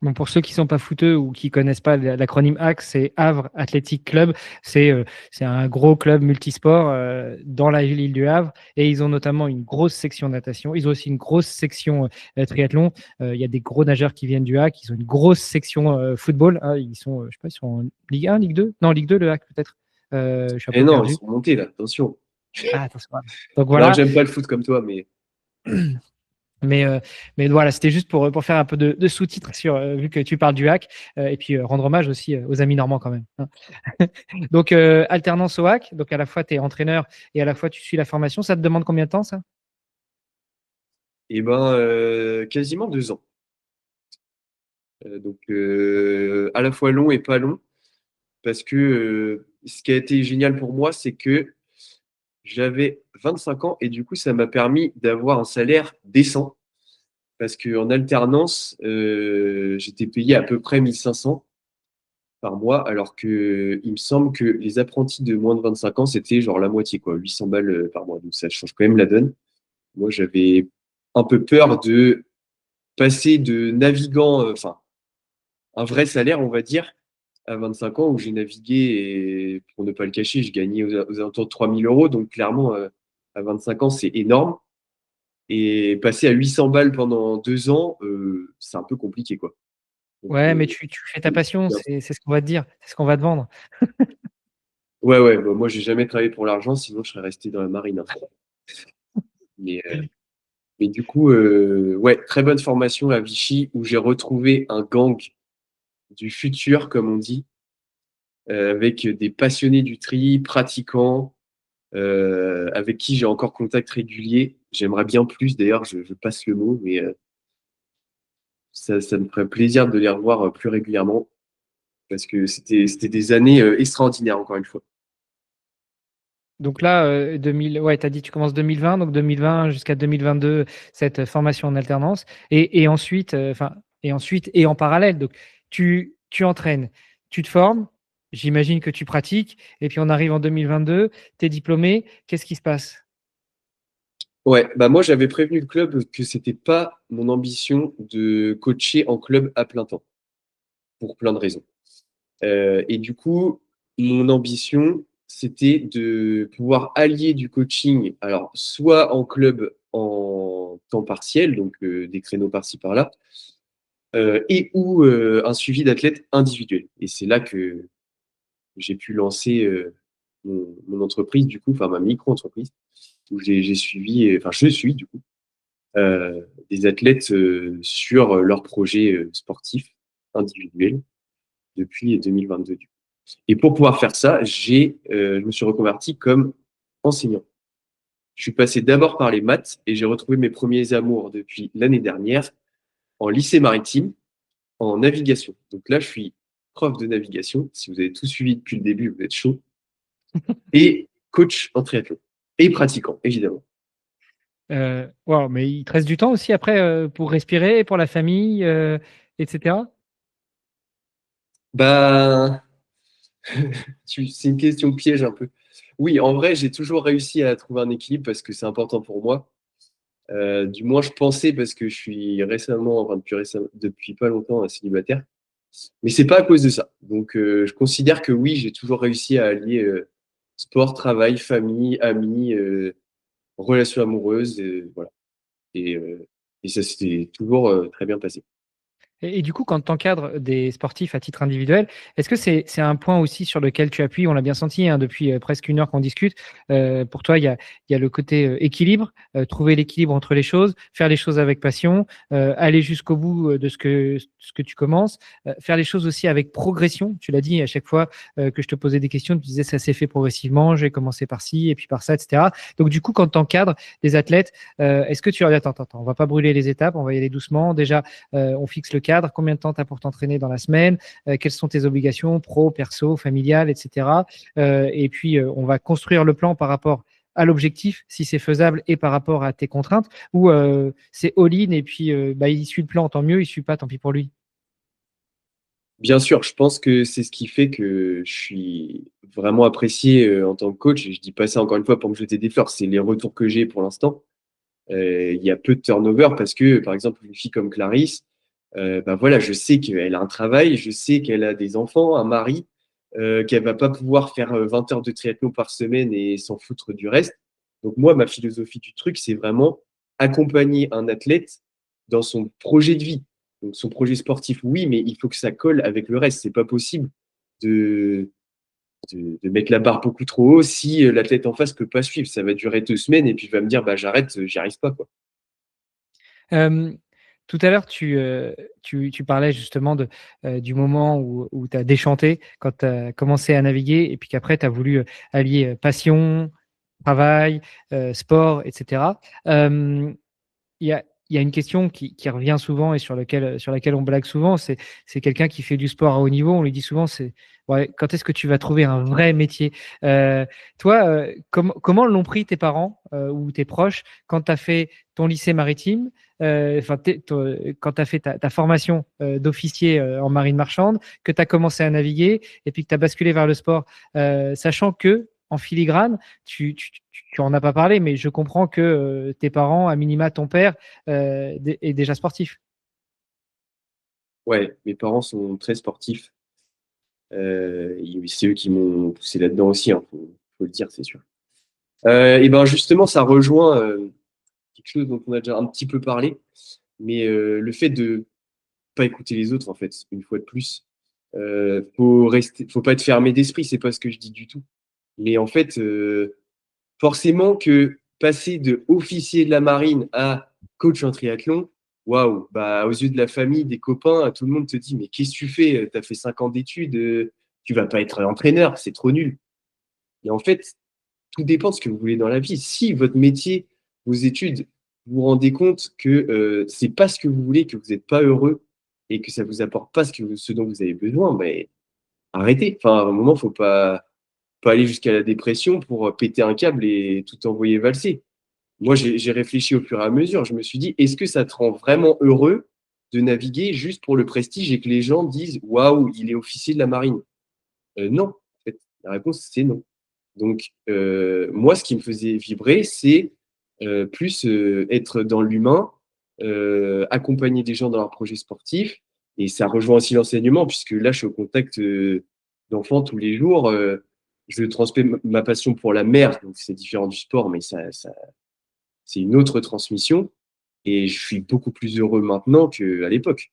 Bon, pour ceux qui ne sont pas footeux ou qui ne connaissent pas l'acronyme HAC, c'est Havre Athletic Club. C'est un gros club multisport dans la ville du Havre. Et ils ont notamment une grosse section natation. Ils ont aussi une grosse section triathlon. Il y a des gros nageurs qui viennent du HAC. Ils ont une grosse section football. Hein. Ils sont, je sais pas, ils sont en Ligue 1, Ligue 2? Non, Ligue 2, le HAC peut-être. Je suis un Et peu non, ils perdu. sont montés là, attention. Ah, attention. Donc Non, voilà. j'aime pas le foot comme toi, mais Mais, euh, mais voilà, c'était juste pour faire un peu de sous-titres sur, vu que tu parles du hack, et puis rendre hommage aussi aux amis normands quand même. Hein. Donc, alternance au hack, donc à la fois tu es entraîneur et à la fois tu suis la formation. Ça te demande combien de temps ça? eh ben, quasiment 2 ans. Donc, à la fois long et pas long, parce que ce qui a été génial pour moi, c'est que j'avais 25 ans et du coup, ça m'a permis d'avoir un salaire décent. Parce qu'en alternance, j'étais payé à peu près 1 500 par mois, alors que il me semble que les apprentis de moins de 25 ans, c'était genre la moitié, quoi, 800 balles par mois. Donc ça change quand même la donne. Moi, j'avais un peu peur de passer de navigant, enfin, un vrai salaire, on va dire, à 25 ans où j'ai navigué et pour ne pas le cacher, je gagnais aux alentours de 3 000 euros. Donc clairement, à 25 ans, c'est énorme. Et passer à 800 balles pendant 2 ans, c'est un peu compliqué, quoi. Donc, Ouais, mais tu fais ta passion, c'est ce qu'on va te dire, c'est ce qu'on va te vendre. ouais, ouais, bah, moi, j'ai jamais travaillé pour l'argent, sinon je serais resté dans la marine, hein. Mais, mais du coup, ouais, très bonne formation à Vichy où j'ai retrouvé un gang du futur, comme on dit, avec des passionnés du tri, pratiquants, avec qui j'ai encore contact régulier. J'aimerais bien plus, d'ailleurs, je passe le mot, mais ça me ferait plaisir de les revoir plus régulièrement parce que c'était des années extraordinaires, encore une fois. Donc là, 2000, ouais, tu as dit tu commences 2020, donc 2020 jusqu'à 2022, cette formation en alternance. Et ensuite, et en parallèle, donc tu entraînes, tu te formes, j'imagine que tu pratiques, et puis on arrive en 2022, tu es diplômé, qu'est-ce qui se passe? Ouais, bah moi j'avais prévenu le club que c'était pas mon ambition de coacher en club à plein temps pour plein de raisons. Et du coup, mon ambition, c'était de pouvoir allier du coaching, alors soit en club en temps partiel, donc des créneaux par-ci par-là, et ou un suivi d'athlètes individuel. Et c'est là que j'ai pu lancer mon entreprise, du coup, enfin ma micro-entreprise, où j'ai suivi, enfin je suis du coup, des athlètes sur leurs projets sportifs individuels depuis 2022. Et pour pouvoir faire ça, je me suis reconverti comme enseignant. Je suis passé d'abord par les maths et j'ai retrouvé mes premiers amours depuis l'année dernière en lycée maritime, en navigation. Donc là, je suis prof de navigation. Si vous avez tout suivi depuis le début, vous êtes chaud. Et coach en triathlon. Et pratiquant, évidemment. Wow, mais il te reste du temps aussi après pour respirer, pour la famille, etc. Bah, c'est une question piège un peu. Oui, en vrai, j'ai toujours réussi à trouver un équilibre parce que c'est important pour moi. Du moins, je pensais parce que je suis récemment, enfin depuis pas longtemps, célibataire. Mais c'est pas à cause de ça. Donc, je considère que oui, j'ai toujours réussi à allier sport, travail, famille, amis, relations amoureuses, voilà. Et, euh, et ça s'était toujours très bien passé. Et du coup, quand tu encadres des sportifs à titre individuel, est-ce que c'est un point aussi sur lequel tu appuies? On l'a bien senti hein, depuis presque une heure qu'on discute. Pour toi, il y a le côté équilibre, trouver l'équilibre entre les choses, faire les choses avec passion, aller jusqu'au bout de ce que tu commences, faire les choses aussi avec progression. Tu l'as dit à chaque fois que je te posais des questions, tu disais ça s'est fait progressivement, j'ai commencé par ci et puis par ça, etc. Donc du coup, quand tu encadres des athlètes, est-ce que tu leur dis attends, on va pas brûler les étapes, on va y aller doucement. Déjà, on fixe le cadre, combien de temps tu as pour t'entraîner dans la semaine, quelles sont tes obligations pro, perso, familiales, etc. Et puis, on va construire le plan par rapport à l'objectif, si c'est faisable, et par rapport à tes contraintes, ou c'est all-in et puis bah, il suit le plan, tant mieux, il ne suit pas, tant pis pour lui. Bien sûr, je pense que c'est ce qui fait que je suis vraiment apprécié en tant que coach. Et je dis pas ça encore une fois pour me jeter des fleurs, c'est les retours que j'ai pour l'instant. Il y a peu de turnover parce que, par exemple, une fille comme Clarisse, bah voilà, je sais qu'elle a un travail, je sais qu'elle a des enfants, un mari, qu'elle va pas pouvoir faire 20 heures de triathlon par semaine et s'en foutre du reste. Donc moi, ma philosophie du truc, c'est vraiment accompagner un athlète dans son projet de vie. Donc son projet sportif, oui, mais il faut que ça colle avec le reste. C'est pas possible de, de mettre la barre beaucoup trop haut si l'athlète en face peut pas suivre. Ça va durer 2 semaines et puis il va me dire, bah j'arrête, j'y arrive pas, quoi. Euh, Tout à l'heure, tu parlais justement du moment où tu as déchanté, quand tu as commencé à naviguer, et puis qu'après, tu as voulu allier passion, travail, sport, etc. Il y a une question qui revient souvent et sur laquelle on blague souvent, c'est quelqu'un qui fait du sport à haut niveau, on lui dit souvent, c'est ouais, quand est-ce que tu vas trouver un vrai métier? Toi, comment l'ont pris tes parents ou tes proches quand tu as fait ton lycée maritime, quand tu as fait ta formation d'officier en marine marchande, que tu as commencé à naviguer et puis que tu as basculé vers le sport, sachant que en filigrane, tu en as pas parlé, mais je comprends que tes parents, à minima ton père, est déjà sportif. Ouais, mes parents sont très sportifs. C'est eux qui m'ont poussé là-dedans aussi, hein, faut le dire, c'est sûr. Et ben justement, ça rejoint quelque chose dont on a déjà un petit peu parlé, mais le fait de pas écouter les autres, en fait, une fois de plus. Faut pas être fermé d'esprit, c'est pas ce que je dis du tout. Mais en fait, forcément que passer de officier de la marine à coach en triathlon, waouh, bah, aux yeux de la famille, des copains, tout le monde te dit, mais qu'est-ce que tu fais? Tu as fait 5 ans d'études, tu vas pas être entraîneur, c'est trop nul. Et en fait, tout dépend de ce que vous voulez dans la vie. Si votre métier, vos études, vous vous rendez compte que c'est pas ce que vous voulez, que vous n'êtes pas heureux et que ça vous apporte pas ce dont vous avez besoin, ben, arrêtez. Enfin, à un moment, faut pas aller jusqu'à la dépression pour péter un câble et tout envoyer valser. Moi, j'ai réfléchi au fur et à mesure. Je me suis dit, est-ce que ça te rend vraiment heureux de naviguer juste pour le prestige et que les gens disent, waouh, il est officier de la marine? Non. En fait, la réponse, c'est non. Donc, moi, ce qui me faisait vibrer, c'est plus être dans l'humain, accompagner des gens dans leurs projets sportifs. Et ça rejoint aussi l'enseignement, puisque là, je suis au contact d'enfants tous les jours. Je transmets ma passion pour la mer, donc c'est différent du sport, mais c'est une autre transmission. Et je suis beaucoup plus heureux maintenant qu'à l'époque.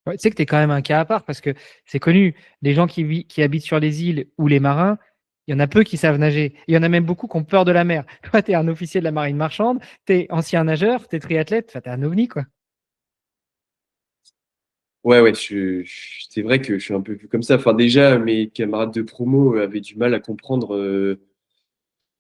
Ouais, tu sais que tu es quand même un cas à part parce que c'est connu, les gens qui habitent sur les îles ou les marins, il y en a peu qui savent nager. Il y en a même beaucoup qui ont peur de la mer. Toi, tu es un officier de la marine marchande, tu es ancien nageur, tu es triathlète, enfin, tu es un ovni, quoi. Ouais, ouais, c'est vrai que je suis un peu vu comme ça. Enfin, déjà, mes camarades de promo avaient du mal à comprendre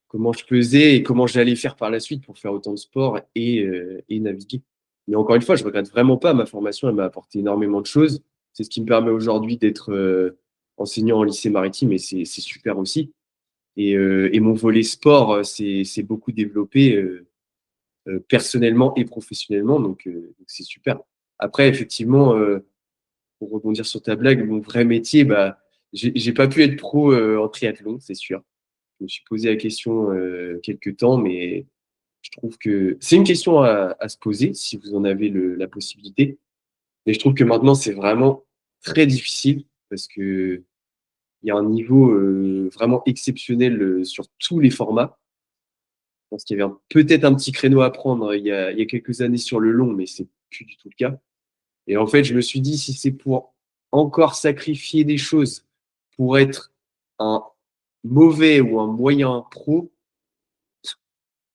comment je faisais et comment j'allais faire par la suite pour faire autant de sport et naviguer. Mais encore une fois, je regrette vraiment pas. Ma formation, elle m'a apporté énormément de choses. C'est ce qui me permet aujourd'hui d'être enseignant en lycée maritime et c'est super aussi. Et mon volet sport c'est beaucoup développé personnellement et professionnellement, donc c'est super. Après, effectivement, pour rebondir sur ta blague, mon vrai métier, bah, j'ai pas pu être pro en triathlon, c'est sûr. Je me suis posé la question quelques temps, mais je trouve que c'est une question à se poser si vous en avez la possibilité. Mais je trouve que maintenant, c'est vraiment très difficile parce que il y a un niveau vraiment exceptionnel sur tous les formats. Je pense qu'il y avait peut-être un petit créneau à prendre il y a quelques années sur le long, mais c'est plus du tout le cas. Et en fait, je me suis dit, si c'est pour encore sacrifier des choses pour être un mauvais ou un moyen pro,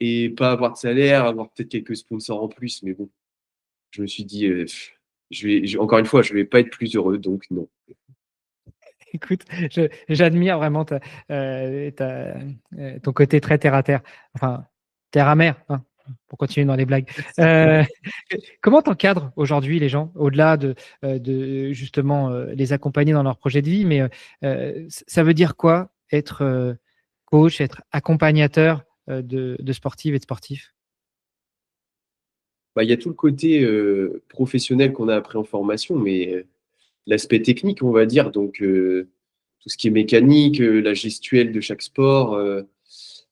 et pas avoir de salaire, avoir peut-être quelques sponsors en plus. Mais bon, je me suis dit, encore une fois, je vais pas être plus heureux, donc non. Écoute, j'admire vraiment ton côté très terre à terre, enfin terre à mer, hein, pour continuer dans les blagues. Euh, Comment t'encadres aujourd'hui les gens, au-delà de justement les accompagner dans leur projet de vie, mais ça veut dire quoi être coach, être accompagnateur de sportives et de sportifs? Bah, il y a tout le côté professionnel qu'on a appris en formation, mais l'aspect technique, on va dire, donc tout ce qui est mécanique, la gestuelle de chaque sport,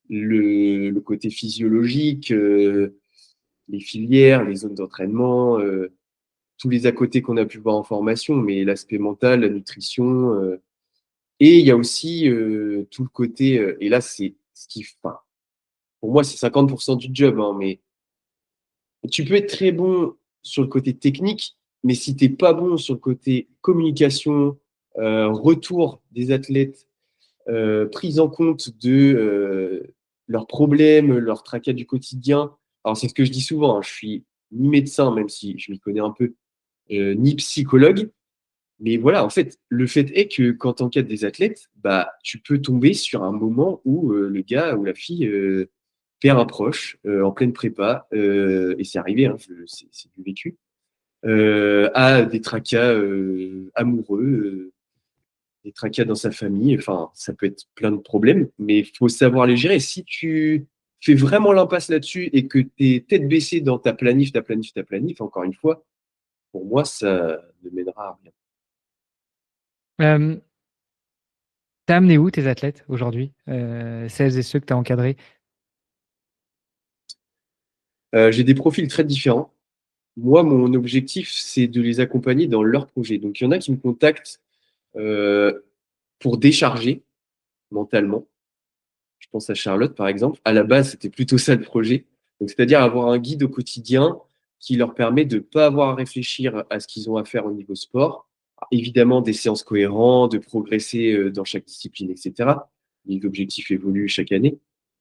le côté physiologique, les filières, les zones d'entraînement, tous les à côté qu'on a pu voir en formation, mais l'aspect mental, la nutrition. Et il y a aussi tout le côté, et là, c'est ce qui, enfin, pour moi, c'est 50% du job, hein, mais tu peux être très bon sur le côté technique, mais si tu n'es pas bon sur le côté communication, retour des athlètes, prise en compte de leurs problèmes, leurs tracas du quotidien. Alors, c'est ce que je dis souvent, hein, je suis ni médecin, même si je m'y connais un peu, ni psychologue. Mais voilà, en fait, le fait est que quand tu encadres des athlètes, bah, tu peux tomber sur un moment où le gars ou la fille perd un proche en pleine prépa, et c'est arrivé, hein, c'est du vécu, a des tracas amoureux, des tracas dans sa famille. Enfin, ça peut être plein de problèmes, mais il faut savoir les gérer. Si tu fais vraiment l'impasse là-dessus et que tu es tête baissée dans ta planif, encore une fois, pour moi, ça ne mènera à rien. Euh, T'as amené où tes athlètes aujourd'hui, celles et ceux que tu as encadrés? J'ai des profils très différents. Moi, mon objectif, c'est de les accompagner dans leur projet. Donc, il y en a qui me contactent pour décharger mentalement. Je pense à Charlotte, par exemple. À la base, c'était plutôt ça le projet. Donc, c'est-à-dire avoir un guide au quotidien qui leur permet de ne pas avoir à réfléchir à ce qu'ils ont à faire au niveau sport. Évidemment, des séances cohérentes, de progresser dans chaque discipline, etc. Les objectifs évoluent chaque année.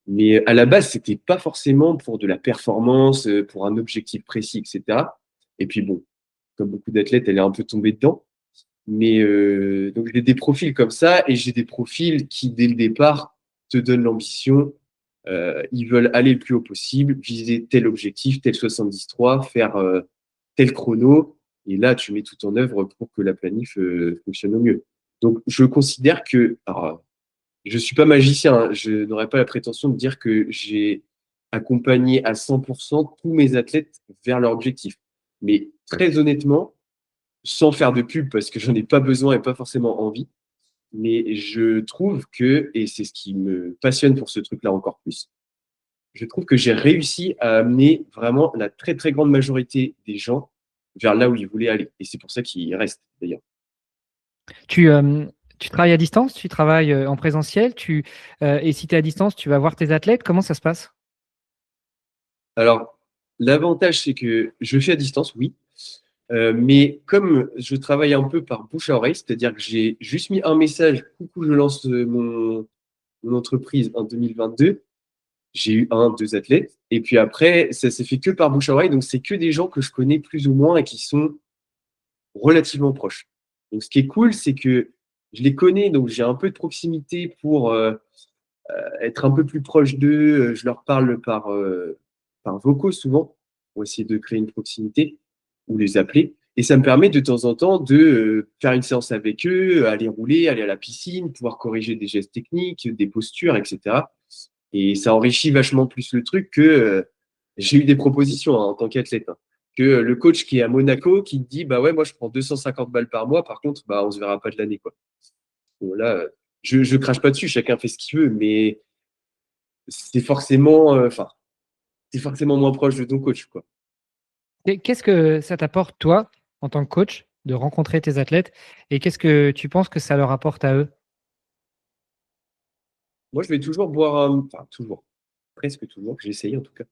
Mais à la base, c'était pas forcément pour de la performance, pour un objectif précis, etc. Et puis bon, comme beaucoup d'athlètes, elle est un peu tombée dedans. Mais donc j'ai des profils comme ça et j'ai des profils qui, dès le départ, te donnent l'ambition. Ils veulent aller le plus haut possible, viser tel objectif, tel 73, faire tel chrono. Et là, tu mets tout en œuvre pour que la planif fonctionne au mieux. Donc, je considère que, alors, je suis pas magicien, hein, je n'aurais pas la prétention de dire que j'ai accompagné à 100% tous mes athlètes vers leur objectif. Mais très honnêtement, sans faire de pub parce que j'en ai pas besoin et pas forcément envie, mais je trouve que, et c'est ce qui me passionne pour ce truc-là encore plus, je trouve que j'ai réussi à amener vraiment la très très grande majorité des gens vers là où ils voulaient aller. Et c'est pour ça qu'ils restent d'ailleurs. Tu, tu travailles à distance, tu travailles en présentiel, et si tu es à distance, tu vas voir tes athlètes, comment ça se passe? Alors, l'avantage, c'est que je fais à distance, oui. Mais comme je travaille un peu par bouche à oreille, c'est-à-dire que j'ai juste mis un message, coucou, je lance mon entreprise en 2022. J'ai eu un, deux athlètes. Et puis après, ça s'est fait que par bouche à oreille. Donc, c'est que des gens que je connais plus ou moins et qui sont relativement proches. Donc, ce qui est cool, c'est que je les connais. Donc, j'ai un peu de proximité pour être un peu plus proche d'eux. Je leur parle par vocaux souvent pour essayer de créer une proximité ou les appeler. Et ça me permet de temps en temps de faire une séance avec eux, aller rouler, aller à la piscine, pouvoir corriger des gestes techniques, des postures, etc. Et ça enrichit vachement plus le truc que j'ai eu des propositions hein, en tant qu'athlète. Hein, que le coach qui est à Monaco qui te dit bah ouais, moi je prends 250 balles par mois, par contre, bah on se verra pas de l'année. Quoi. Donc là, je crache pas dessus, chacun fait ce qu'il veut, mais c'est forcément, c'est forcément moins proche de ton coach. Quoi. Et qu'est-ce que ça t'apporte, toi, en tant que coach, de rencontrer tes athlètes, et qu'est-ce que tu penses que ça leur apporte à eux? Moi, je vais toujours boire, enfin toujours, presque toujours, j'essaye en tout cas,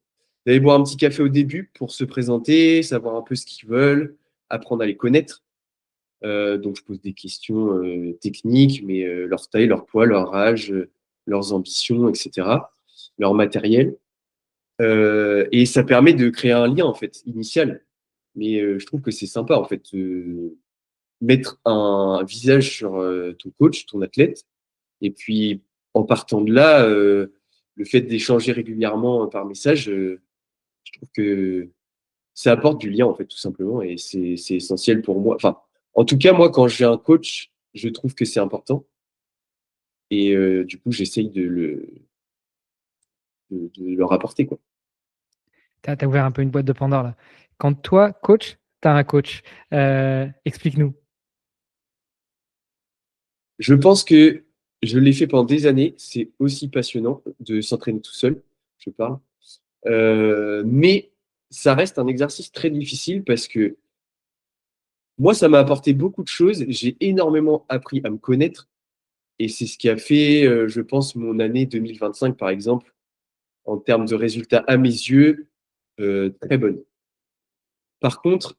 d'aller boire un petit café au début pour se présenter, savoir un peu ce qu'ils veulent, apprendre à les connaître. Donc, je pose des questions techniques, mais leur taille, leur poids, leur âge, leurs ambitions, etc., leur matériel. Et ça permet de créer un lien, en fait, initial. Mais je trouve que c'est sympa, en fait, mettre un visage sur ton coach, ton athlète. Et puis, en partant de là, le fait d'échanger régulièrement par message, je trouve que ça apporte du lien, en fait, tout simplement. Et c'est essentiel pour moi. Enfin, en tout cas, moi, quand j'ai un coach, je trouve que c'est important. Et du coup, j'essaye de le rapporter, quoi. Tu as ouvert un peu une boîte de Pandore là. Quand toi, coach, tu as un coach, explique-nous. Je pense que je l'ai fait pendant des années. C'est aussi passionnant de s'entraîner tout seul, je parle. Mais ça reste un exercice très difficile parce que moi, ça m'a apporté beaucoup de choses. J'ai énormément appris à me connaître et c'est ce qui a fait, je pense, mon année 2025, par exemple, en termes de résultats à mes yeux, très bonne. Par contre,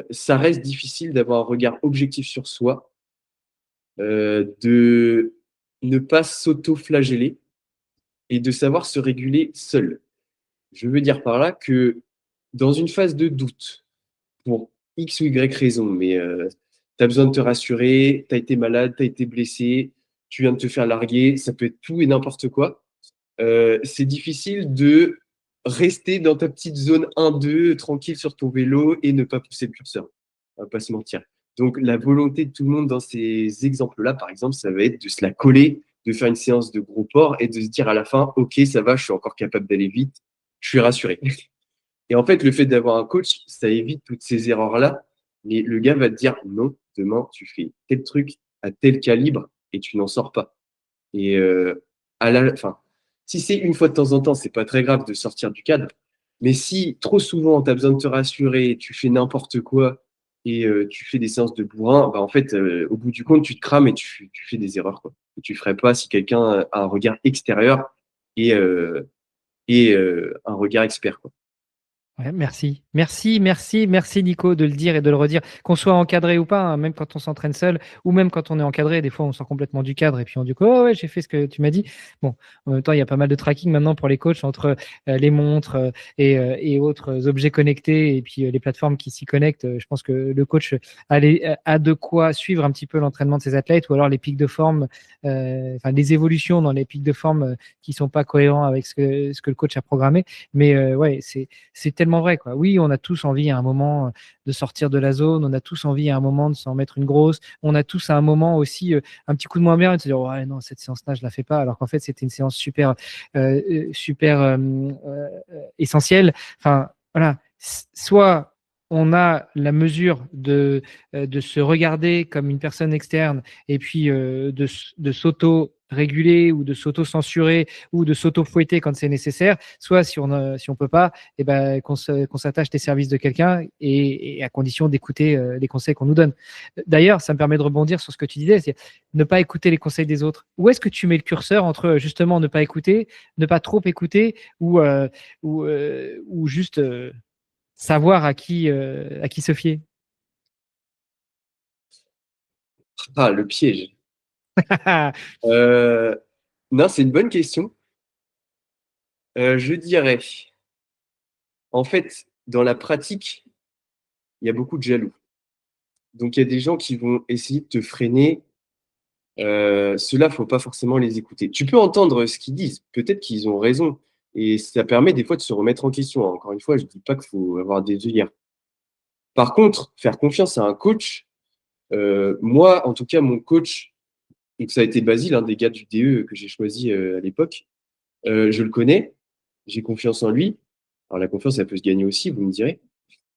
ça reste difficile d'avoir un regard objectif sur soi, de ne pas s'auto-flageller et de savoir se réguler seul. Je veux dire par là que dans une phase de doute, pour X ou Y raison, mais tu as besoin de te rassurer, tu as été malade, tu as été blessé, tu viens de te faire larguer, ça peut être tout et n'importe quoi. C'est difficile de rester dans ta petite zone 1-2, tranquille sur ton vélo et ne pas pousser le curseur. On va pas se mentir. Donc, la volonté de tout le monde dans ces exemples-là, par exemple, ça va être de se la coller, de faire une séance de gros porc et de se dire à la fin, OK, ça va, je suis encore capable d'aller vite, je suis rassuré. Et en fait, le fait d'avoir un coach, ça évite toutes ces erreurs-là. Mais le gars va te dire, non, demain, tu fais tel truc à tel calibre et tu n'en sors pas. Et enfin, si c'est une fois de temps en temps, c'est pas très grave de sortir du cadre. Mais si trop souvent, tu as besoin de te rassurer, tu fais n'importe quoi et tu fais des séances de bourrin, bah, en fait, au bout du compte, tu te crames et tu fais des erreurs, quoi. Que tu ferais pas si quelqu'un a un regard extérieur et, un regard expert, quoi. Ouais, merci. Merci, merci, merci Nico de le dire et de le redire. Qu'on soit encadré ou pas, hein, même quand on s'entraîne seul ou même quand on est encadré, des fois on sort complètement du cadre et puis on dit quoi, oh, ouais, j'ai fait ce que tu m'as dit. Bon, en même temps, il y a pas mal de tracking maintenant pour les coachs entre les montres et autres objets connectés et puis les plateformes qui s'y connectent. Je pense que le coach a de quoi suivre un petit peu l'entraînement de ses athlètes ou alors les pics de forme, enfin les évolutions dans les pics de forme qui sont pas cohérents avec ce que le coach a programmé. Mais ouais, c'est tellement vrai, quoi. Oui, on a tous envie à un moment de sortir de la zone, on a tous envie à un moment de s'en mettre une grosse, on a tous à un moment aussi un petit coup de moins bien et de se dire ouais non, cette séance-là je la fais pas, alors qu'en fait c'était une séance super super essentielle. Enfin voilà, soit on a la mesure de se regarder comme une personne externe et puis de s'auto-réguler ou de s'auto-censurer ou de s'auto-fouetter quand c'est nécessaire, soit si on peut pas, eh ben, qu'on s'attache des services de quelqu'un et à condition d'écouter les conseils qu'on nous donne. D'ailleurs, ça me permet de rebondir sur ce que tu disais, c'est ne pas écouter les conseils des autres. Où est-ce que tu mets le curseur entre justement ne pas écouter, ne pas trop écouter ou juste savoir à qui se fier? Ah, le piège. Euh, non, c'est une bonne question. Je dirais, en fait, dans la pratique, il y a beaucoup de jaloux. Donc, il y a des gens qui vont essayer de te freiner. Ceux-là, faut pas forcément les écouter. Tu peux entendre ce qu'ils disent. Peut-être qu'ils ont raison. Et ça permet des fois de se remettre en question. Encore une fois, je dis pas qu'il faut avoir des œillères. Par contre, faire confiance à un coach, moi, en tout cas, mon coach, et que ça a été Basile, un des gars du DE que j'ai choisi à l'époque, je le connais, j'ai confiance en lui. Alors la confiance, elle peut se gagner aussi, vous me direz.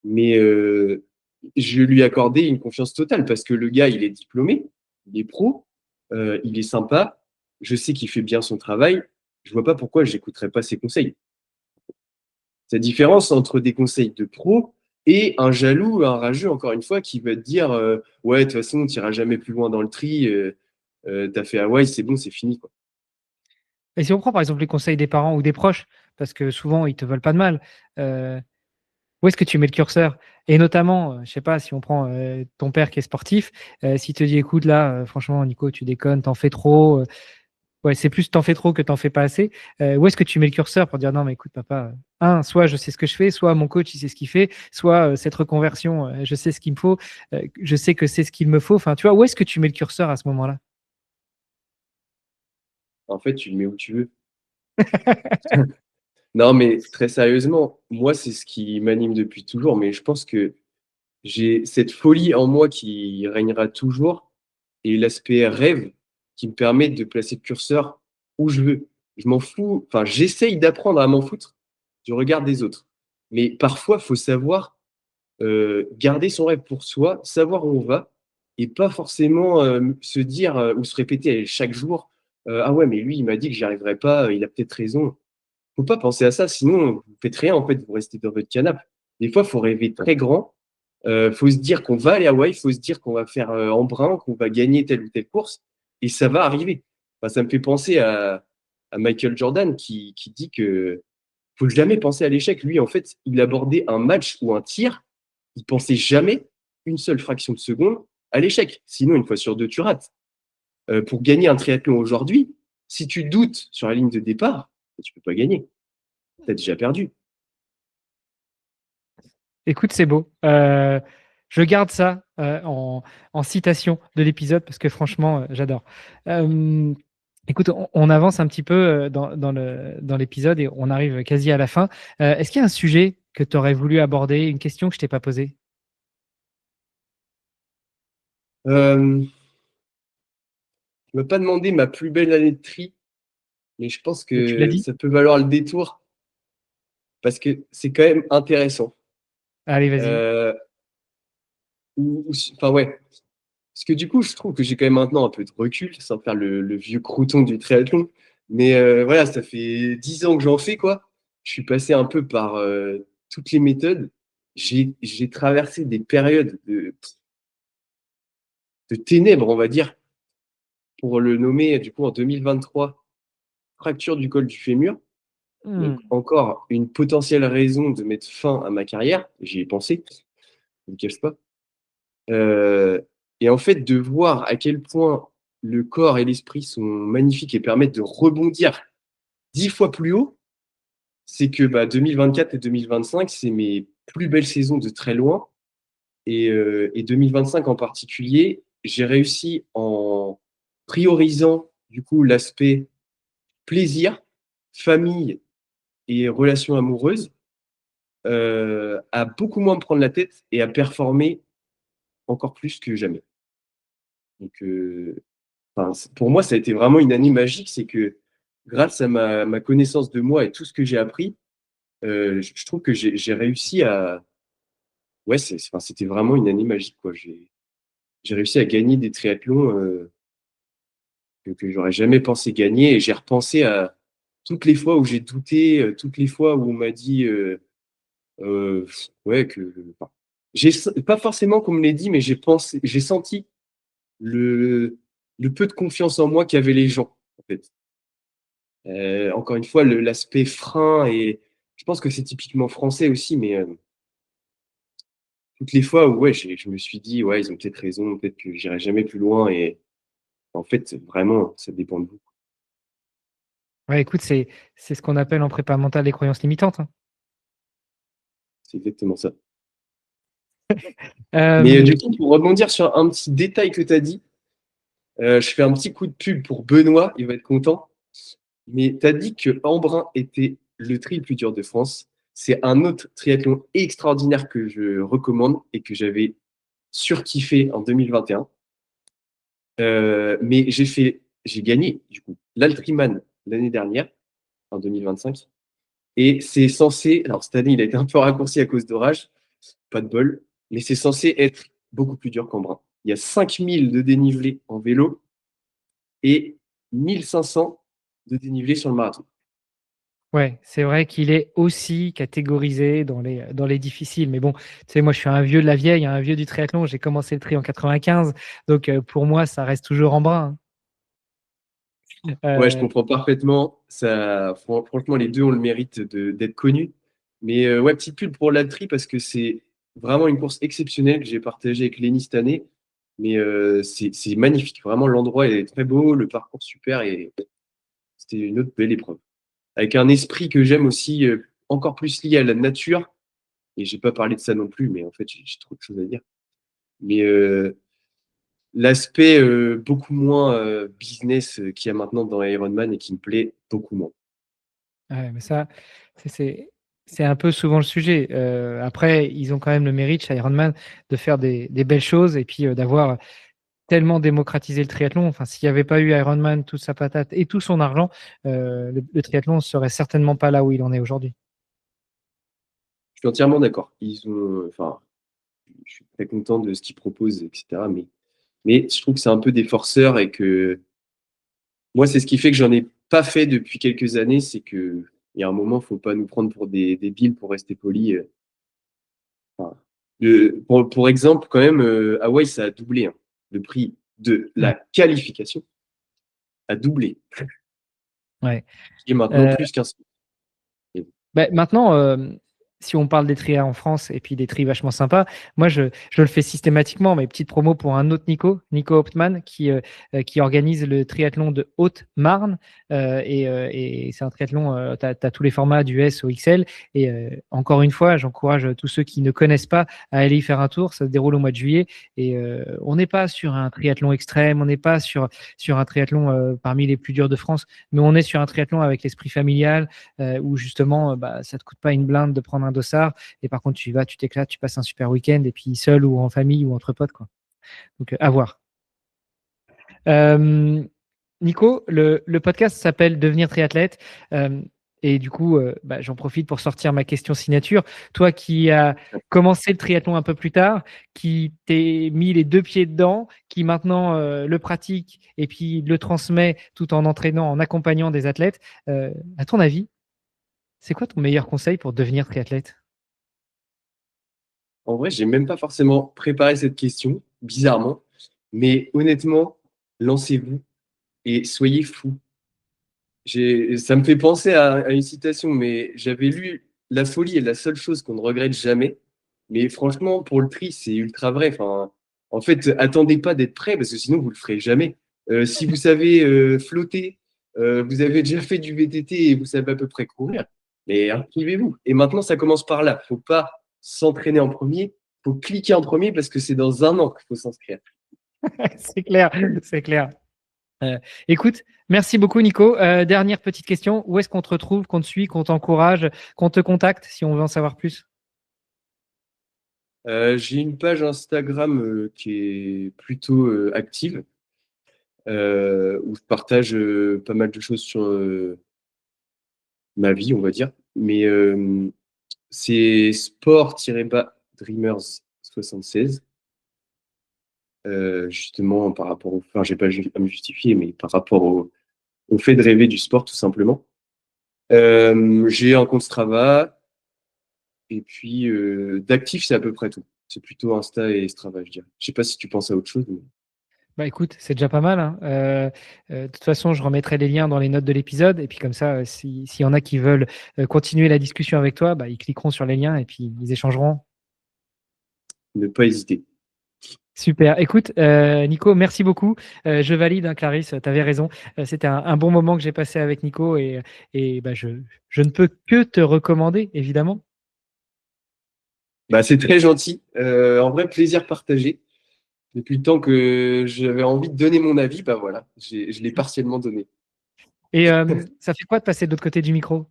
Mais je lui ai accordé une confiance totale parce que le gars, il est diplômé, il est pro, il est sympa, je sais qu'il fait bien son travail. Je vois pas pourquoi j'écouterais pas ses conseils. C'est la différence entre des conseils de pro et un jaloux, un rageux, encore une fois, qui va te dire ouais, de toute façon, tu n'iras jamais plus loin dans le tri, tu as fait Hawaï, c'est bon, c'est fini, quoi. Et si on prend par exemple les conseils des parents ou des proches, parce que souvent ils te veulent pas de mal, euh, où est-ce que tu mets le curseur? Et notamment, je sais pas, si on prend ton père qui est sportif, s'il te dit écoute là, franchement Nico, tu déconnes, t'en fais trop. Ouais, c'est plus t'en fais trop que t'en fais pas assez. Où est-ce que tu mets le curseur pour dire non mais écoute papa, soit je sais ce que je fais, soit mon coach il sait ce qu'il fait, soit cette reconversion, je sais ce qu'il me faut, je sais que c'est ce qu'il me faut. Enfin, tu vois, où est-ce que tu mets le curseur à ce moment-là? En fait, tu le mets où tu veux. Non, mais très sérieusement, moi, c'est ce qui m'anime depuis toujours, mais je pense que j'ai cette folie en moi qui régnera toujours et l'aspect rêve qui me permet de placer le curseur où je veux. Je m'en fous, enfin, j'essaye d'apprendre à m'en foutre du regard des autres. Mais parfois, il faut savoir garder son rêve pour soi, savoir où on va et pas forcément se dire ou se répéter chaque jour ah ouais, mais lui, il m'a dit que j'y arriverais pas, il a peut-être raison. Faut pas penser à ça, sinon vous faites rien en fait, vous restez dans votre canapé. Des fois, faut rêver très grand. Faut se dire qu'on va aller à Hawaï, faut se dire qu'on va faire embrun, qu'on va gagner telle ou telle course, et ça va arriver. Enfin, ça me fait penser à Michael Jordan qui dit que faut jamais penser à l'échec. Lui, en fait, il abordait un match ou un tir, il pensait jamais une seule fraction de seconde à l'échec. Sinon, une fois sur deux, tu rates. Pour gagner un triathlon aujourd'hui, si tu doutes sur la ligne de départ, tu peux pas gagner. Tu as déjà perdu. Écoute, c'est beau. Je garde ça en citation de l'épisode parce que franchement, j'adore. Euh, Écoute, on avance un petit peu dans l'épisode et on arrive quasi à la fin. Est-ce qu'il y a un sujet que tu aurais voulu aborder, une question que je t'ai pas posée? Euh, je ne m'as pas demandé ma plus belle année de tri, mais je pense Tu l'as que dit? ça peut valoir le détour parce que c'est quand même intéressant. Allez, vas-y. Euh, enfin, ouais. Parce que du coup, je trouve que j'ai quand même maintenant un peu de recul, sans faire le vieux crouton du triathlon. Mais voilà, ça fait 10 ans que j'en fais, quoi. Je suis passé un peu par toutes les méthodes. j'ai traversé des périodes de ténèbres, on va dire, pour le nommer, du coup, en 2023, fracture du col du fémur. Donc, encore une potentielle raison de mettre fin à ma carrière. J'y ai pensé, je ne le cache pas. Euh, et en fait, de voir à quel point le corps et l'esprit sont magnifiques et permettent de rebondir 10 fois plus haut, c'est que 2024 et 2025, c'est mes plus belles saisons de très loin. Et 2025 en particulier, j'ai réussi en priorisant du coup l'aspect plaisir, famille et relations amoureuses, à beaucoup moins me prendre la tête et à performer encore plus que jamais. Donc, pour moi, ça a été vraiment une année magique. C'est que grâce à ma connaissance de moi et tout ce que j'ai appris, je trouve que j'ai réussi à. Ouais, c'était vraiment une année magique, quoi. J'ai réussi à gagner des triathlons que j'aurais jamais pensé gagner. Et j'ai repensé à toutes les fois où j'ai douté, toutes les fois où on m'a dit ouais, enfin, pas forcément qu'on me l'ait dit, mais j'ai senti le, le peu de confiance en moi qu'avaient les gens, en fait. Encore une fois, l'aspect frein, et je pense que c'est typiquement français aussi, mais toutes les fois où ouais, je me suis dit, ouais, ils ont peut-être raison, peut-être que j'irai jamais plus loin, et en fait, vraiment, ça dépend de vous. Ouais, écoute, c'est ce qu'on appelle en prépa mentale les croyances limitantes, hein. C'est exactement ça. Mais Euh, du coup, pour rebondir sur un petit détail que tu as dit, je fais un petit coup de pub pour Benoît, il va être content. Mais tu as dit que Embrun était le tri le plus dur de France. C'est un autre triathlon extraordinaire que je recommande et que j'avais surkiffé en 2021. Mais j'ai gagné, du coup, l'Altriman l'année dernière, en 2025. Et c'est censé, alors cette année, il a été un peu raccourci à cause d'orage, pas de bol, mais c'est censé être beaucoup plus dur qu'Embrun. Il y a 5000 de dénivelé en vélo et 1500 de dénivelé sur le marathon. ouais, c'est vrai qu'il est aussi catégorisé dans les difficiles. Mais bon, tu sais, moi, je suis un vieux de la vieille, hein, un vieux du triathlon. J'ai commencé le tri en 95. Donc, pour moi, ça reste toujours en brun, hein. Ouais, je comprends parfaitement. Franchement, les deux ont le mérite d'être connus. Mais ouais, petite pub pour l'Altri parce que c'est vraiment une course exceptionnelle que j'ai partagée avec Lenny cette année. Mais c'est magnifique. Vraiment, l'endroit est très beau, le parcours super, et c'était une autre belle épreuve. Avec un esprit que j'aime aussi, encore plus lié à la nature. Et j'ai pas parlé de ça non plus, mais en fait, j'ai trop de choses à dire. Mais l'aspect beaucoup moins business qu'il y a maintenant dans Ironman et qui me plaît beaucoup moins. Ouais, mais ça, c'est c'est c'est un peu souvent le sujet. Après, ils ont quand même le mérite chez Ironman de faire des belles choses et puis, d'avoir tellement démocratisé le triathlon. Enfin, s'il n'y avait pas eu Ironman, toute sa patate et tout son argent, le triathlon ne serait certainement pas là où il en est aujourd'hui. Je suis entièrement d'accord. Enfin, je suis très content de ce qu'ils proposent, etc. Mais je trouve que c'est un peu des forceurs et que moi, c'est ce qui fait que j'en ai pas fait depuis quelques années. C'est que il y a un moment, faut pas nous prendre pour des débiles pour rester poli. Enfin, pour exemple, quand même, Hawaï, ça a doublé, hein. Le prix de Mmh. la qualification a doublé, Ouais. qui est maintenant Heu plus qu'un SMIC. Maintenant, si on parle des trias en France et puis des tris vachement sympas, moi je le fais systématiquement, mais petite promo pour un autre Nico Hauptmann qui organise le triathlon de Haute-Marne, et c'est un triathlon, tu as tous les formats du S au XL et encore une fois, j'encourage tous ceux qui ne connaissent pas à aller y faire un tour. Ça se déroule au mois de juillet et on n'est pas sur un triathlon extrême, on n'est pas sur un triathlon, parmi les plus durs de France, mais on est sur un triathlon avec l'esprit familial, où justement, ça ne te coûte pas une blinde de prendre un dossard. Et par contre, tu y vas, tu t'éclates, tu passes un super week-end, et puis seul ou en famille ou entre potes, quoi. Donc, à voir. Euh, Nico, le podcast s'appelle Devenir triathlète. Et du coup, j'en profite pour sortir ma question signature. Toi qui as commencé le triathlon un peu plus tard, qui t'es mis les deux pieds dedans, qui maintenant le pratique et puis le transmet tout en entraînant, en accompagnant des athlètes, à ton avis, c'est quoi ton meilleur conseil pour devenir triathlète? En vrai, j'ai même pas forcément préparé cette question, bizarrement. Mais honnêtement, lancez-vous et soyez fous. Ça me fait penser à une citation, mais j'avais lu La folie est la seule chose qu'on ne regrette jamais. Mais franchement, pour le tri, c'est ultra vrai. Enfin, en fait, attendez pas d'être prêt parce que sinon, vous le ferez jamais. Si vous savez flotter, vous avez déjà fait du VTT et vous savez à peu près courir, mais inscrivez-vous. Et maintenant, ça commence par là. Faut pas s'entraîner en premier, faut cliquer en premier parce que c'est dans un an qu'il faut s'inscrire. C'est clair, c'est clair. Écoute, merci beaucoup Nico. Dernière petite question, où est-ce qu'on te retrouve, qu'on te suit, qu'on t'encourage, qu'on te contacte si on veut en savoir plus? J'ai une page Instagram qui est plutôt active, où je partage pas mal de choses sur ma vie, on va dire. Mais c'est sport-dreamers76. Justement, par rapport au. Enfin, j'ai pas à me justifier, mais par rapport au fait de rêver du sport, tout simplement. J'ai un compte Strava, et puis d'actif, c'est à peu près tout. C'est plutôt Insta et Strava, je dirais. Je sais pas si tu penses à autre chose. Mais... Bah écoute, c'est déjà pas mal, hein. De toute façon, je remettrai les liens dans les notes de l'épisode. Et puis comme ça, s'il y en a qui veulent continuer la discussion avec toi, bah, ils cliqueront sur les liens et puis ils échangeront. Ne pas hésiter. Super. Écoute, Nico, merci beaucoup. Je valide, hein, Clarisse, tu avais raison. C'était un bon moment que j'ai passé avec Nico et bah, je ne peux que te recommander, évidemment. Bah, c'est très gentil. En vrai, plaisir partagé. Depuis le temps que j'avais envie de donner mon avis, bah voilà, je l'ai partiellement donné. Et ça fait quoi de passer de l'autre côté du micro?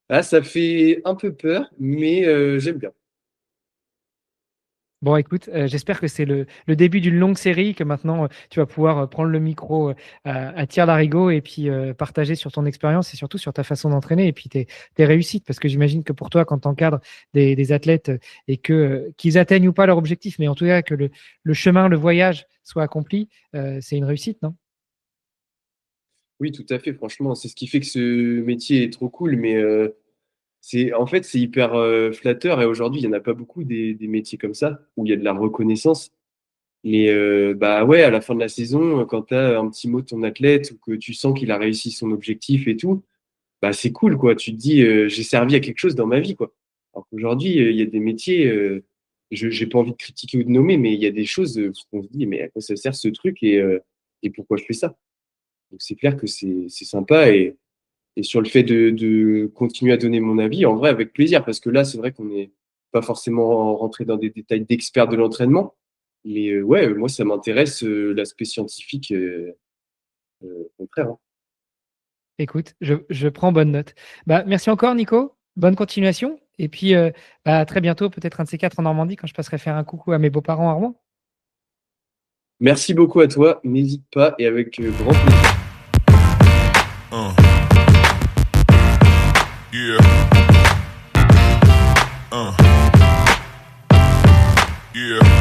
Ah, ça fait un peu peur, mais j'aime bien. Bon, écoute, j'espère que c'est le début d'une longue série, que maintenant tu vas pouvoir prendre le micro à tire-larigot et puis partager sur ton expérience et surtout sur ta façon d'entraîner et puis tes réussites. Parce que j'imagine que pour toi, quand tu encadres des athlètes et qu'ils atteignent ou pas leur objectif, mais en tout cas que le chemin, le voyage soit accompli, c'est une réussite, non? Oui, tout à fait. Franchement, c'est ce qui fait que ce métier est trop cool, mais en fait, c'est hyper flatteur. Et aujourd'hui, il n'y en a pas beaucoup des métiers comme ça, où il y a de la reconnaissance. Mais bah ouais, à la fin de la saison, quand tu as un petit mot de ton athlète ou que tu sens qu'il a réussi son objectif et tout, bah c'est cool, quoi. Tu te dis, j'ai servi à quelque chose dans ma vie, quoi. Alors qu'aujourd'hui, il y a des métiers, je j'ai pas envie de critiquer ou de nommer, mais il y a des choses où on se dit, mais à quoi ça sert ce truc et pourquoi je fais ça? Donc c'est clair que c'est sympa et sur le fait de continuer à donner mon avis, en vrai, avec plaisir, parce que là, c'est vrai qu'on n'est pas forcément rentré dans des détails d'expert de l'entraînement, mais ouais, moi, ça m'intéresse l'aspect scientifique, au contraire. Hein. Écoute, je prends bonne note. Bah, merci encore, Nico. Bonne continuation. Et puis, bah, à très bientôt, peut-être un de ces quatre en Normandie, quand je passerai faire un coucou à mes beaux-parents à Rouen. Merci beaucoup à toi, n'hésite pas et avec grand plaisir. Uh. Yeah. Uh. Yeah.